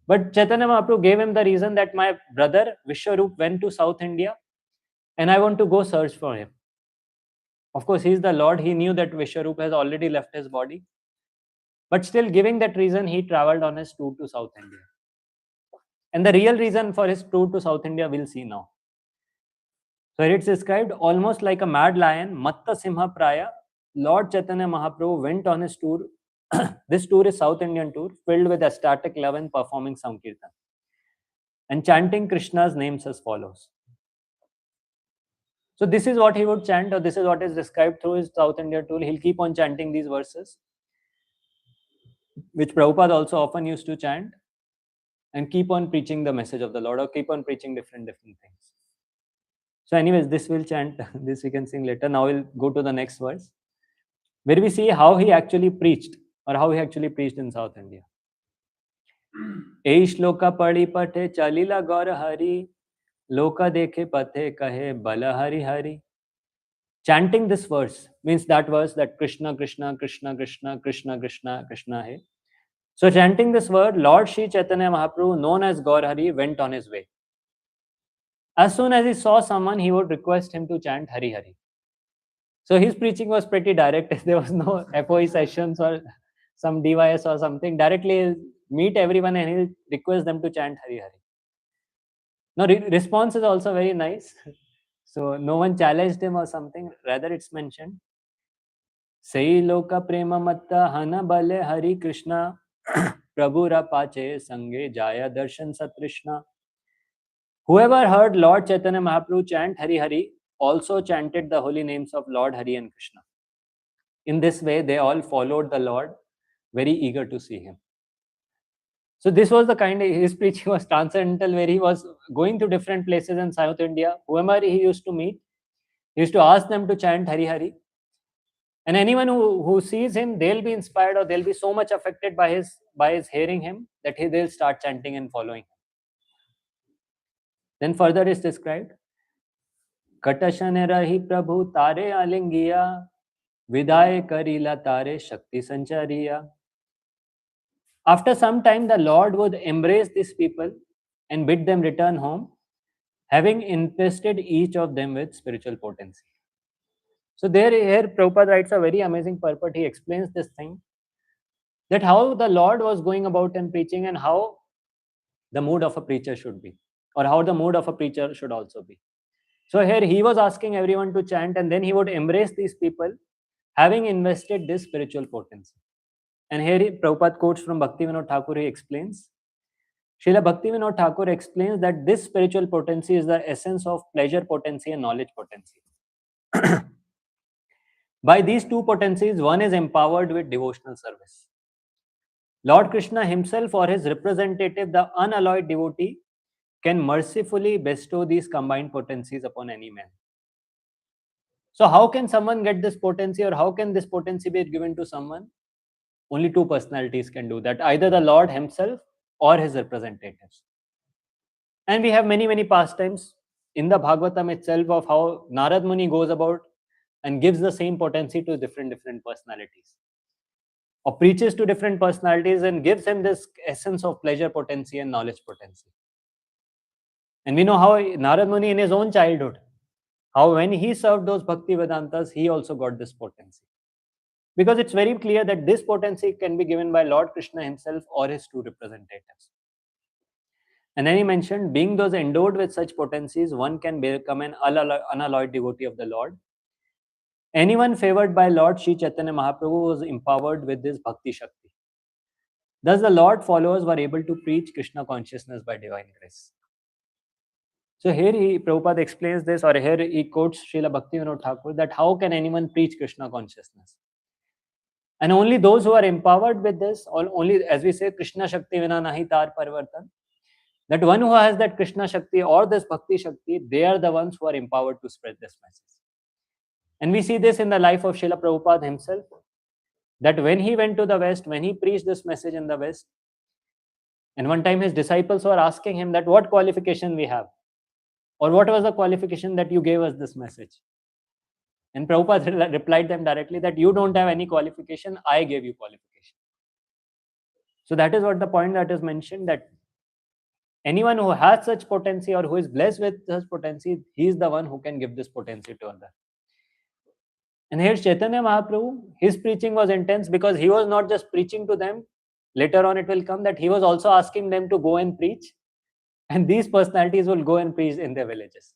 But Chaitanya Mahaprabhu gave him the reason that my brother Vishwarup went to South India and I want to go search for him. Of course, he is the Lord. He knew that Vishwarup has already left his body. But still, giving that reason, he traveled on his tour to South India. And the real reason for his tour to South India, we'll see now. So it's described almost like a mad lion, Matta Simha Praya. Lord Chaitanya Mahaprabhu went on his tour. This tour is South Indian tour, filled with ecstatic love and performing Sankirtan, and chanting Krishna's names as follows. So this is what he would chant, or this is what is described through his South India tour. He'll keep on chanting these verses, which Prabhupada also often used to chant, and keep on preaching the message of the Lord, or keep on preaching different things. So anyways, this will chant, this we can sing later. Now we'll go to the next verse, where we see how he actually preached, or how he actually preached in South India. ए श्लोका पढ़ी पठे चलिला गौर हरि, लोका देखे पथे कहे बल Hari Hari. Chanting this verse means that verse, that Krishna, Krishna, Krishna, Krishna, Krishna, Krishna, Krishna hai. So chanting this word, Lord Sri Chaitanya Mahaprabhu, known as Gaur Hari, went on his way. As soon as he saw someone, he would request him to chant Hari Hari. So his preaching was pretty direct. There was no FOE sessions or some DYS or something. Directly he'll meet everyone and he'll request them to chant Hari Hari. Now response is also very nice. So no one challenged him or something. Rather it's mentioned, Sei loka prema matta hana bale Hari Krishna Prabhu Rapache Sange Jaya Darshan Satrishna. Whoever heard Lord Chaitanya Mahaprabhu chant Hari Hari also chanted the holy names of Lord Hari and Krishna. In this way, they all followed the Lord, very eager to see him. So this was the kind of, his preaching was transcendental, where he was going to different places in South India. Whoever he used to meet, he used to ask them to chant Hari Hari. And anyone who sees him, they'll be inspired, or they'll be so much affected by his hearing him, that they'll start chanting and following him. Then further is described, Katashane rahi Prabhu tare alingiya, Vidaye karila tare shakti sanchariya. After some time, the Lord would embrace these people and bid them return home, having invested each of them with spiritual potency. So here Prabhupada writes a very amazing purport. He explains this thing, that how the Lord was going about and preaching, and how the mood of a preacher should be, or how the mood of a preacher should also be. So here he was asking everyone to chant, and then he would embrace these people, having invested this spiritual potency. And here Prabhupada quotes from Bhaktivinoda Thakur. He explains, Srila Bhaktivinoda Thakur explains that this spiritual potency is the essence of pleasure potency and knowledge potency. By these two potencies, one is empowered with devotional service. Lord Krishna himself, or his representative, the unalloyed devotee, can mercifully bestow these combined potencies upon any man. So how can someone get this potency, or how can this potency be given to someone? Only two personalities can do that, either the Lord himself or his representatives. And we have many pastimes in the Bhagavatam itself of how Narad Muni goes about and gives the same potency to different personalities, or preaches to different personalities and gives them this essence of pleasure potency and knowledge potency. And we know how Narad Muni in his own childhood, how when he served those Bhakti Vedantas, he also got this potency. Because it's very clear that this potency can be given by Lord Krishna himself or his two representatives. And then he mentioned, being those endowed with such potencies, one can become an unalloyed devotee of the Lord. Anyone favored by Lord Sri Chaitanya Mahaprabhu was empowered with this Bhakti Shakti. Thus the Lord followers were able to preach Krishna consciousness by divine grace. So here Prabhupada explains this, or here he quotes Srila Bhaktivinoda Thakur, that how can anyone preach Krishna consciousness? And only those who are empowered with this, or only, as we say, Krishna Shakti vina nahi tar parivartan, that one who has that Krishna Shakti or this Bhakti Shakti, they are the ones who are empowered to spread this message. And we see this in the life of Srila Prabhupada himself, that when he went to the West, when he preached this message in the West, and one time his disciples were asking him that what qualification we have, or what was the qualification that you gave us this message? And Prabhupada replied them directly that you don't have any qualification, I gave you qualification. So that is what the point that is mentioned, that anyone who has such potency or who is blessed with such potency, he is the one who can give this potency to others. And here Chaitanya Mahaprabhu, his preaching was intense because he was not just preaching to them. Later on it will come that he was also asking them to go and preach, and these personalities will go and preach in their villages.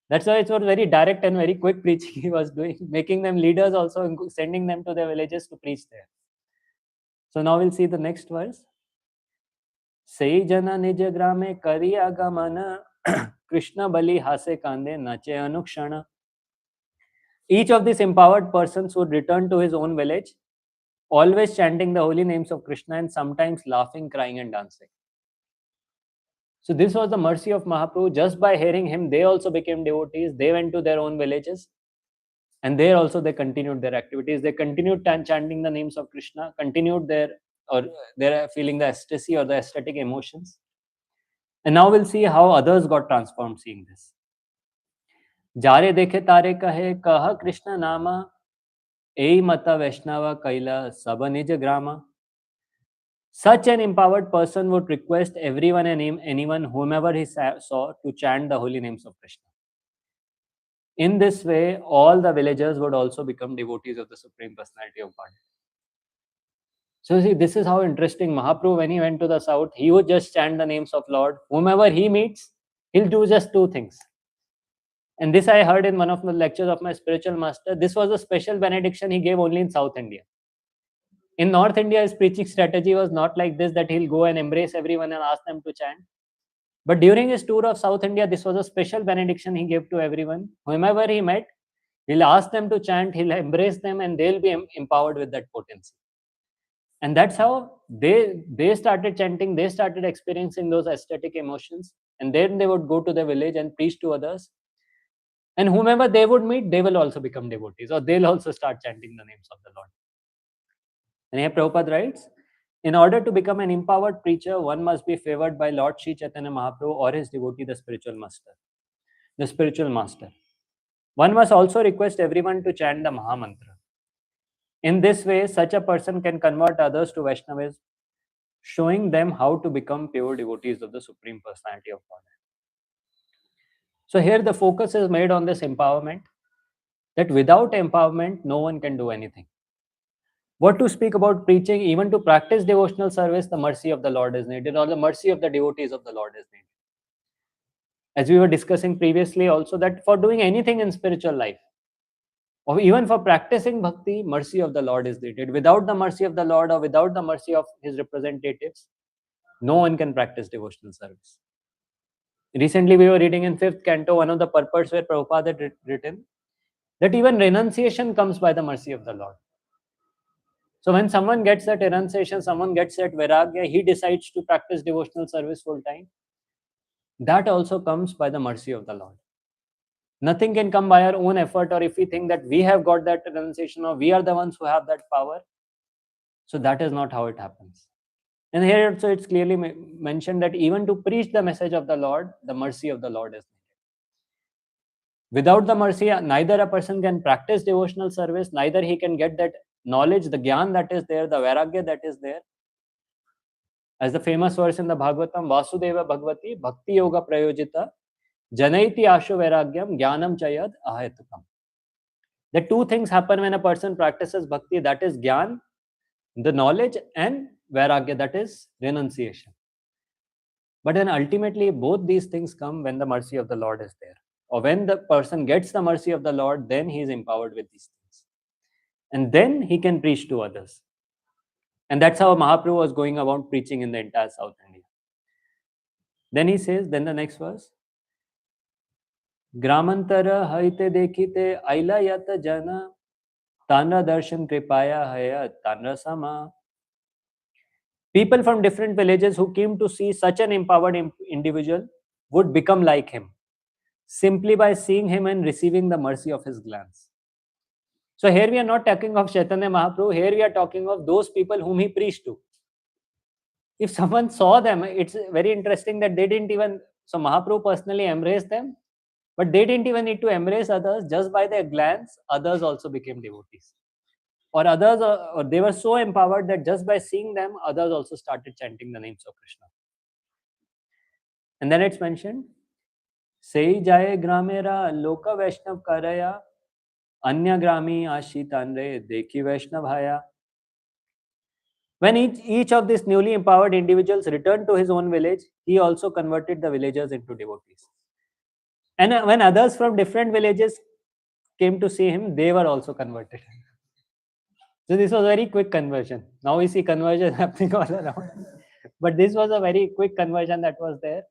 That's why it was very direct and very quick preaching he was doing, making them leaders also and sending them to their villages to preach there. So now we'll see the next verse. Sei jana nij grame kariya gamana Krishna Bali Hase Kande Nache Anukshana. Each of these empowered persons would return to his own village, always chanting the holy names of Krishna and sometimes laughing, crying, and dancing. So, this was the mercy of Mahaprabhu. Just by hearing him, they also became devotees. They went to their own villages, and there also they continued their activities. They continued chanting the names of Krishna, continued their feeling the ecstasy or the aesthetic emotions. And now we'll see how others got transformed seeing this. Jare dekhe tare kahe kaha Krishna nama, ei mata Vaishnava kaila saba nij grama. Such an empowered person would request everyone and anyone, whomever he saw, to chant the holy names of Krishna. In this way, all the villagers would also become devotees of the Supreme Personality of Godhead. So see, this is how interesting Mahaprabhu, when he went to the south, he would just chant the names of Lord. Whomever he meets, he'll do just two things. And this I heard in one of the lectures of my spiritual master. This was a special benediction he gave only in South India. In North India, his preaching strategy was not like this, that he'll go and embrace everyone and ask them to chant. But during his tour of South India, this was a special benediction he gave to everyone. Whomever he met, he'll ask them to chant, he'll embrace them, and they'll be empowered with that potency. And that's how they started chanting, they started experiencing those aesthetic emotions, and then they would go to the village and preach to others. And whomever they would meet, they will also become devotees, or they'll also start chanting the names of the Lord. And here Prabhupada writes, in order to become an empowered preacher, one must be favored by Lord Sri Chaitanya Mahaprabhu or his devotee, the spiritual master. The spiritual master. One must also request everyone to chant the Maha Mantra. In this way, such a person can convert others to Vaishnavism, showing them how to become pure devotees of the Supreme Personality of Godhead. So here the focus is made on this empowerment, that without empowerment, no one can do anything. What to speak about preaching, even to practice devotional service, the mercy of the Lord is needed, or the mercy of the devotees of the Lord is needed. As we were discussing previously also, that for doing anything in spiritual life, or even for practicing bhakti, mercy of the Lord is needed. Without the mercy of the Lord, or without the mercy of his representatives, no one can practice devotional service. Recently, we were reading in 5th canto, one of the purports where Prabhupada had written that even renunciation comes by the mercy of the Lord. So when someone gets that renunciation, someone gets that vairagya, he decides to practice devotional service full time. That also comes by the mercy of the Lord. Nothing can come by our own effort, or if we think that we have got that renunciation or we are the ones who have that power. So that is not how it happens. And here also it's clearly mentioned that even to preach the message of the Lord, the mercy of the Lord is needed. Without the mercy, neither a person can practice devotional service, neither he can get that knowledge, the gyan that is there, the vairagya that is there. As the famous verse in the Bhagavatam, Vasudeva Bhagavati Bhakti Yoga Prayojita Janaiti Ashu Vairagyam Jnanam Chayad Ahetukam. The two things happen when a person practices bhakti, that is gyan, the knowledge, and vairagya, that is renunciation. But then ultimately both these things come when the mercy of the Lord is there. Or when the person gets the mercy of the Lord, then he is empowered with these things. And then he can preach to others. And that's how Mahaprabhu was going about preaching in the entire South India. Then he says, then the next verse, Gramantara haite dekhite aila yata jana tanra darshan kripaya haya tanra sama. People from different villages who came to see such an empowered individual would become like him, simply by seeing him and receiving the mercy of his glance. So here we are not talking of Chaitanya Mahaprabhu, here we are talking of those people whom he preached to. If someone saw them, it's very interesting that they didn't even, so Mahaprabhu personally embraced them, but they didn't even need to embrace others. Just by their glance, others also became devotees. Or others, or they were so empowered that just by seeing them, others also started chanting the names of Krishna. And then it's mentioned, Sei jaye gramera loka Vaishnav karaya anya grami ashitanre dekhi Vaishnav haya. When each of these newly empowered individuals returned to his own village, he also converted the villagers into devotees. And when others from different villages came to see him, they were also converted. So this was a very quick conversion. Now we see conversion happening all around. But this was a very quick conversion that was there.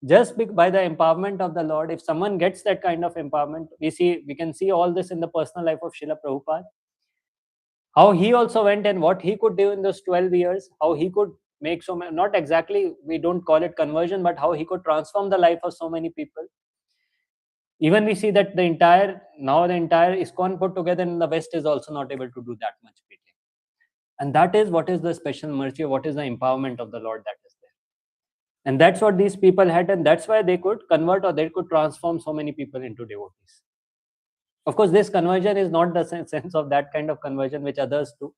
Just by the empowerment of the Lord, if someone gets that kind of empowerment, we can see all this in the personal life of Srila Prabhupada. How he also went and what he could do in those 12 years, how he could make so many, not exactly, we don't call it conversion, but how he could transform the life of so many people. Even we see that the entire ISKCON put together in the West is also not able to do that much preaching. And that is what is the special mercy, what is the empowerment of the Lord that is there. And that's what these people had, and that's why they could convert or they could transform so many people into devotees. Of course, this conversion is not the sense of that kind of conversion which others do.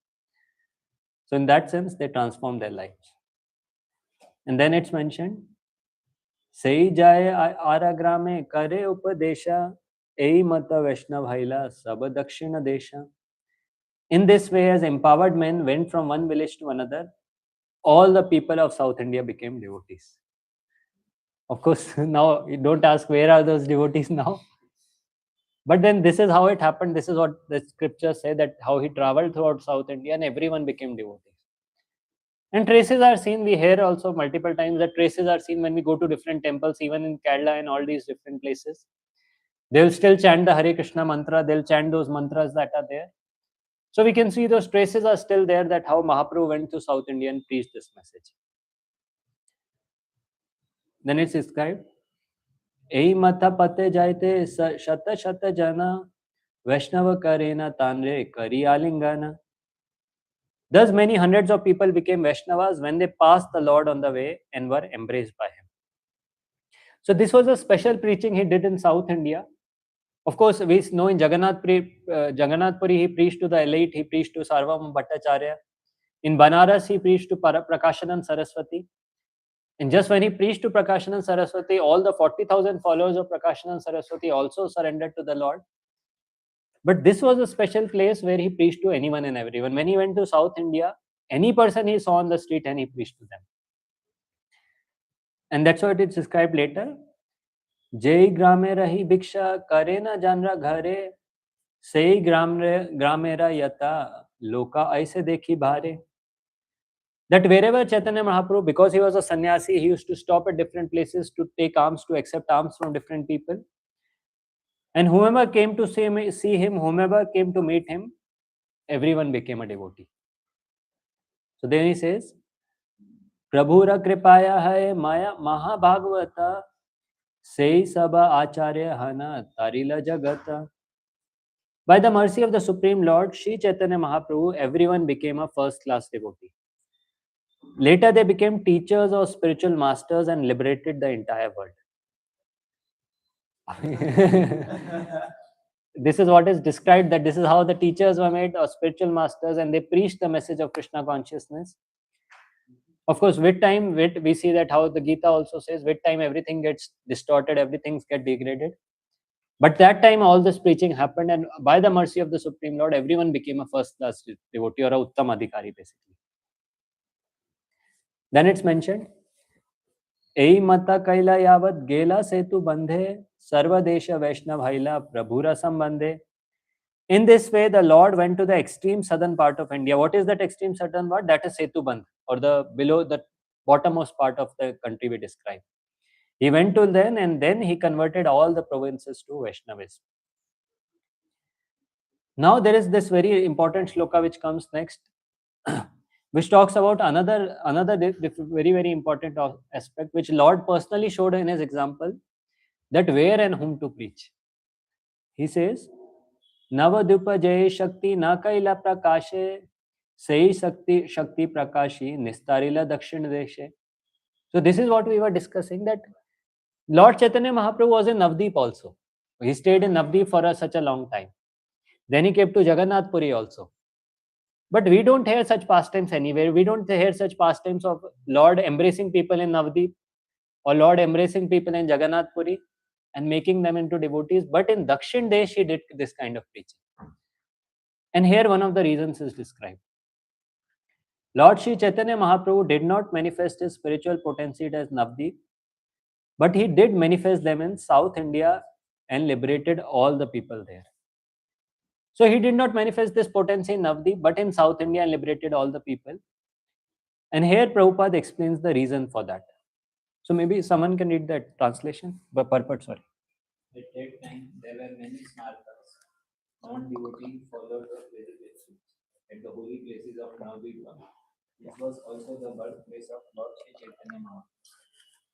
So in that sense, they transform their lives. And then it's mentioned, Sei jaye aragrame kare upadesha, ei mata Vaishnav haila sab dakshina desha. In this way, as empowered men went from one village to another, all the people of South India became devotees. Of course, now you don't ask where are those devotees now. But then this is how it happened. This is what the scriptures say, that how he traveled throughout South India and everyone became devotees. And traces are seen, we hear also multiple times that traces are seen when we go to different temples, even in Kerala and all these different places. They'll still chant the Hare Krishna mantra, they'll chant those mantras that are there. So we can see those traces are still there, that how Mahaprabhu went to South India and preached this message. Then it's described, Ei mata pate jaite shata shata jana, Vaishnava karena tanre kari alingana. Thus many hundreds of people became Vaishnavas when they passed the Lord on the way and were embraced by him. So this was a special preaching he did in South India. Of course, we know in Jagannath Puri, he preached to the elite, he preached to Sarvam Bhattacharya. In Banaras, he preached to Prakashanand Saraswati. And just when he preached to Prakashanand Saraswati, all the 40,000 followers of Prakashanand Saraswati also surrendered to the Lord. But this was a special place where he preached to anyone and everyone. When he went to South India, any person he saw on the street and he preached to them. And that's what it's described later. Jai grame rahi bhiksha kare na janra ghare, sei gramera yata loka aise dekhi bhare. That wherever Chaitanya Mahaprabhu, because he was a sannyasi, he used to stop at different places to take alms, to accept alms from different people. And whomever came to see him, whomever came to meet him, everyone became a devotee. So then he says, Prabhura kripaya hai maya mahabhagavata, sei saba acharya hana tarila jagata. By the mercy of the Supreme Lord, Sri Chaitanya Mahaprabhu, everyone became a first-class devotee. Later, they became teachers or spiritual masters and liberated the entire world. This is what is described, that this is how the teachers were made, or spiritual masters, and they preached the message of Krishna consciousness. Of course, with time, we see that how the Gita also says, with time everything gets distorted, everything gets degraded. But that time all this preaching happened, and by the mercy of the Supreme Lord, everyone became a first-class devotee or a Uttam Adhikari basically. Then it's mentioned, Ei mata kaila yavat gela setu bandhe, sarva desha Vaishnav haila prabhura sambandhe. In this way, the Lord went to the extreme southern part of India. What is that extreme southern part? That is Setubandh, or the below the bottommost part of the country we describe. He went to then, and then he converted all the provinces to Vaishnavism. Now there is this very important shloka which comes next, which talks about another very, very important aspect, which Lord personally showed in his example, that where and whom to preach. He says, Navadupa Jay Shakti Nakaila Prakashe Sei Shakti Prakashi Nistarila Dakshin Deshe. So this is what we were discussing, that Lord Chaitanya Mahaprabhu was in Navdeep also. He stayed in Navdeep for such a long time. Then he came to Jagannath Puri also. But we don't hear such pastimes anywhere. We don't hear such pastimes of Lord embracing people in Navdeep or Lord embracing people in Jagannath Puri and making them into devotees. But in Dakshin Desh, he did this kind of preaching. And here one of the reasons is described. Lord Sri Chaitanya Mahaprabhu did not manifest his spiritual potency as Navdeep, but he did manifest them in South India and liberated all the people there. So he did not manifest this potency in Navdeep, but in South India and liberated all the people. And here Prabhupada explains the reason for that. So maybe someone can read that translation, but purport, sorry. At that time, there were many smartas, non-devotee followers of Vedic at the holy places of Navadvipa. This was also the birthplace of Lord Sri Chaitanya Mahaprabhu.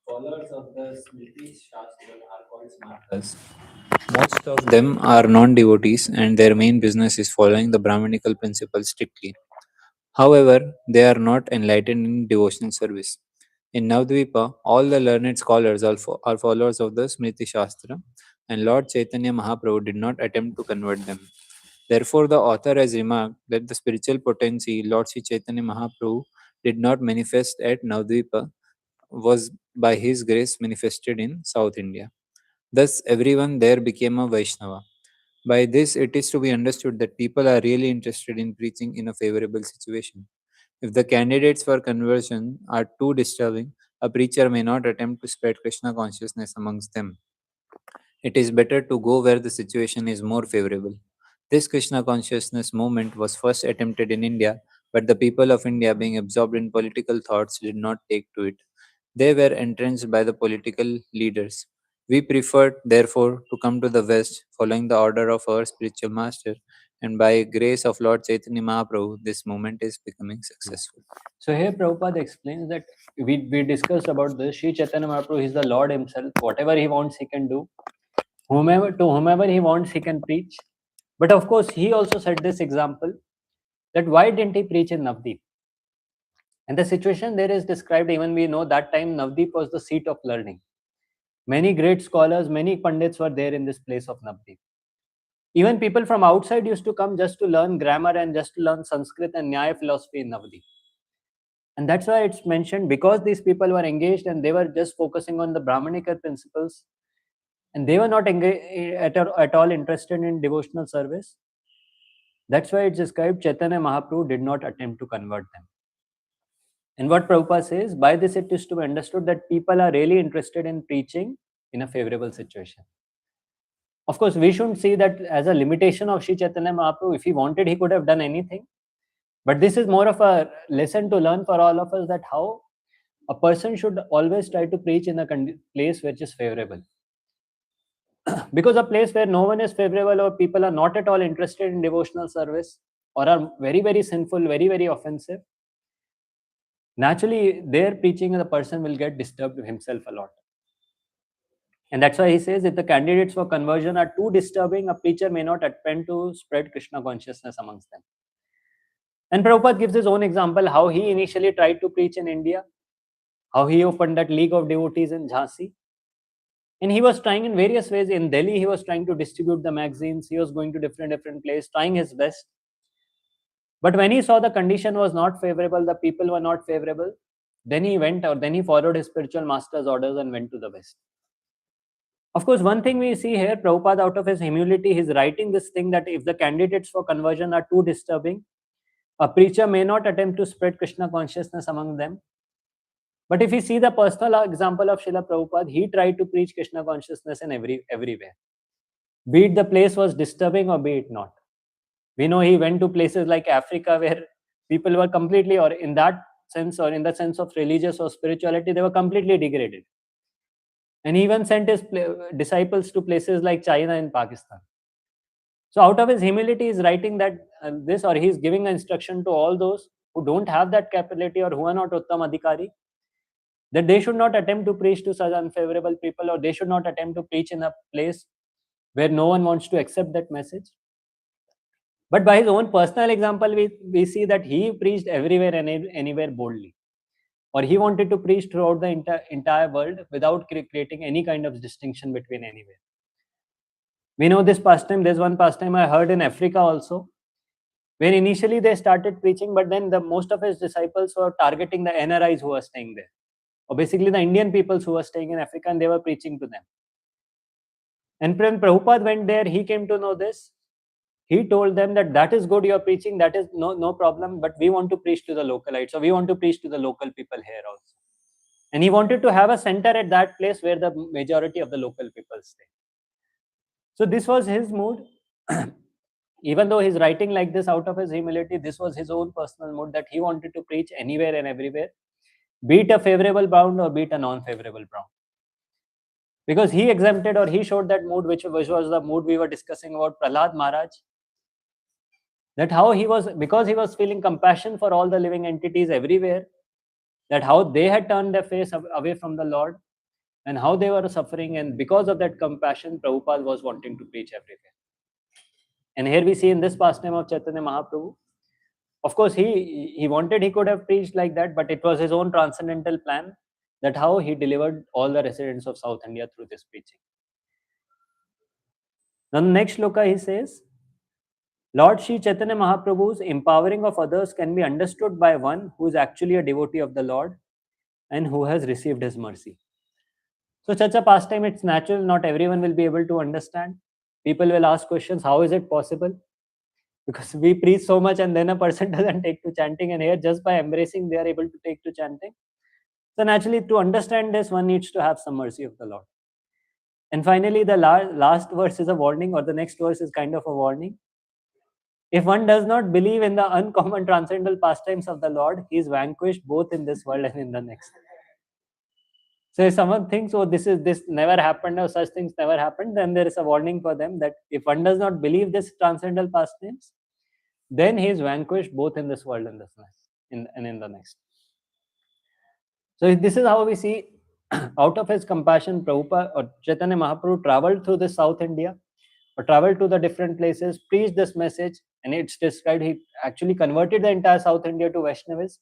Followers of the Smriti Shastra are called smartas. Most of them are non-devotees and their main business is following the Brahminical principles strictly. However, they are not enlightened in devotional service. In Navadvipa, all the learned scholars are followers of the Smriti Shastra, and Lord Chaitanya Mahaprabhu did not attempt to convert them. Therefore, the author has remarked that the spiritual potency Lord Sri Chaitanya Mahaprabhu did not manifest at Navadvipa was by his grace manifested in South India. Thus, everyone there became a Vaishnava. By this, it is to be understood that people are really interested in preaching in a favorable situation. If the candidates for conversion are too disturbing, a preacher may not attempt to spread Krishna consciousness amongst them. It is better to go where the situation is more favorable. This Krishna consciousness movement was first attempted in India, but the people of India, being absorbed in political thoughts, did not take to it. They were entrenched by the political leaders. We preferred, therefore, to come to the West, following the order of our spiritual master, and by grace of Lord Chaitanya Mahaprabhu, this movement is becoming successful. So here Prabhupada explains that we discussed about this. Sri Chaitanya Mahaprabhu is the Lord himself. Whatever he wants, he can do. Whomever he wants, he can preach. But of course, he also set this example that why didn't he preach in Navdeep? And the situation there is described, even we know that time Navdeep was the seat of learning. Many great scholars, many pandits were there in this place of Navdeep. Even people from outside used to come just to learn grammar and just to learn Sanskrit and Nyaya philosophy in Navdeep. And that's why it's mentioned, because these people were engaged and they were just focusing on the Brahmanical principles and they were not at all interested in devotional service. That's why it's described Chaitanya Mahaprabhu did not attempt to convert them. And what Prabhupada says, by this it is to be understood that people are really interested in preaching in a favorable situation. Of course, we shouldn't see that as a limitation of Sri Chaitanya Mahaprabhu. If he wanted, he could have done anything. But this is more of a lesson to learn for all of us, that how a person should always try to preach in a place which is favorable. Because a place where no one is favorable or people are not at all interested in devotional service or are very, very sinful, very, very offensive, naturally their preaching, the person will get disturbed himself a lot. And that's why he says, if the candidates for conversion are too disturbing, a preacher may not attempt to spread Krishna consciousness amongst them. And Prabhupada gives his own example, how he initially tried to preach in India, how he opened that League of Devotees in Jhansi. And he was trying in various ways. In Delhi, he was trying to distribute the magazines. He was going to different places, trying his best. But when he saw the condition was not favorable, the people were not favorable, then he followed his spiritual master's orders and went to the West. Of course, one thing we see here, Prabhupada, out of his humility, he's writing this thing that if the candidates for conversion are too disturbing, a preacher may not attempt to spread Krishna consciousness among them. But if you see the personal example of Srila Prabhupada, he tried to preach Krishna consciousness in everywhere. Be it the place was disturbing or be it not. We know he went to places like Africa where people were completely, or in that sense, or in the sense of religious or spirituality, they were completely degraded. And he even sent his disciples to places like China and Pakistan. So out of his humility, he's writing that or he's giving an instruction to all those who don't have that capability or who are not Uttam Adhikari, that they should not attempt to preach to such unfavorable people, or they should not attempt to preach in a place where no one wants to accept that message. But by his own personal example, we see that he preached everywhere and anywhere boldly. Or he wanted to preach throughout the entire world without creating any kind of distinction between anywhere. We know this pastime, there's one pastime I heard in Africa also, where initially they started preaching, but then most of his disciples were targeting the NRIs who were staying there, or basically the Indian peoples who were staying in Africa, and they were preaching to them. And when Prabhupada went there, he came to know this. He told them that is good, you're preaching, that is no problem, but we want to preach to the localites, so we want to preach to the local people here also. And he wanted to have a center at that place where the majority of the local people stay. So this was his mood. Even though he's writing like this out of his humility, this was his own personal mood, that he wanted to preach anywhere and everywhere. be it a favorable bound or be it a non-favorable bound. Because he exempted or he showed that mood, which was the mood we were discussing about Prahlad Maharaj. That how he was, because he was feeling compassion for all the living entities everywhere, that how they had turned their face away from the Lord and how they were suffering. And because of that compassion, Prabhupada was wanting to preach everywhere. And here we see in this pastime of Chaitanya Mahaprabhu, of course, he wanted, he could have preached like that, but it was his own transcendental plan that how he delivered all the residents of South India through this preaching. Now, the next shloka he says, Lord Sri Chaitanya Mahaprabhu's empowering of others can be understood by one who is actually a devotee of the Lord and who has received his mercy. So, such a pastime, it's natural, not everyone will be able to understand. People will ask questions, how is it possible? Because we preach so much and then a person doesn't take to chanting, and here just by embracing they are able to take to chanting. So naturally, to understand this, one needs to have some mercy of the Lord. And finally, the last verse is a warning, or the next verse is kind of a warning. If one does not believe in the uncommon transcendental pastimes of the Lord, he is vanquished both in this world and in the next. So if someone thinks, oh, this never happened or such things never happened, then there is a warning for them that if one does not believe this transcendental pastimes, then he is vanquished both in this world and this next, and in the next. So this is how we see, out of his compassion, Prabhupada or Chaitanya Mahaprabhu traveled through the South India, or traveled to the different places, preached this message, and it's described he actually converted the entire South India to Vaishnavism.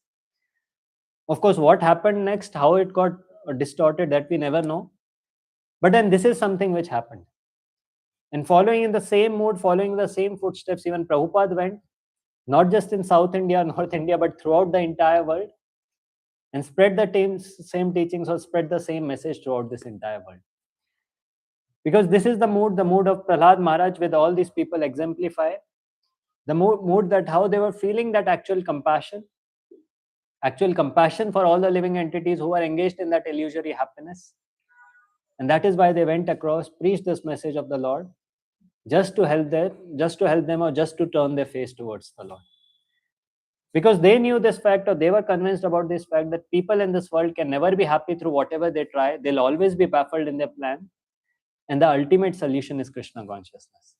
Of course, what happened next, how it got distorted, that we never know. But then this is something which happened. And following in the same mood, following the same footsteps, even Prabhupada went, not just in South India, North India, but throughout the entire world, and spread the same teachings or spread the same message throughout this entire world. Because this is the mood of Prahlad Maharaj with all these people exemplify. The mood that how they were feeling that actual compassion for all the living entities who are engaged in that illusory happiness. And that is why they went across, preached this message of the Lord, just to help them or just to turn their face towards the Lord. Because they knew this fact, or they were convinced about this fact, that people in this world can never be happy through whatever they try. They'll always be baffled in their plan. And the ultimate solution is Krishna consciousness.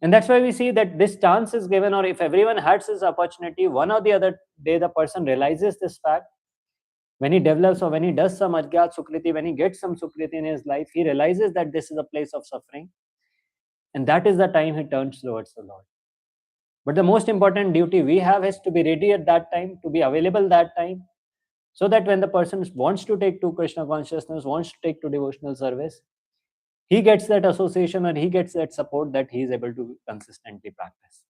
And that's why we see that this chance is given, or if everyone has this opportunity, one or the other day the person realizes this fact. When he develops or when he does some Ajnat Sukriti, when he gets some Sukriti in his life, he realizes that this is a place of suffering. And that is the time he turns towards the Lord. But the most important duty we have is to be ready at that time, to be available that time, so that when the person wants to take to Krishna consciousness, wants to take to devotional service, he gets that association or he gets that support that he is able to consistently practice.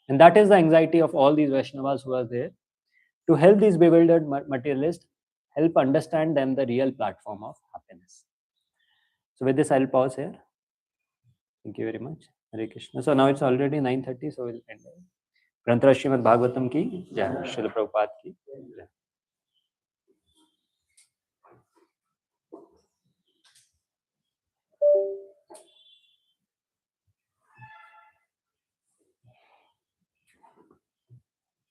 And that is the anxiety of all these Vaishnavas who are there, to help these bewildered materialists, help understand them the real platform of happiness. So with this, I'll pause here. Thank you very much. Hare Krishna. So now it's already 9:30, so we'll end there. ग्रंथ Srimad Bhagavatam की जय, श्रील प्रभुपाद की जय.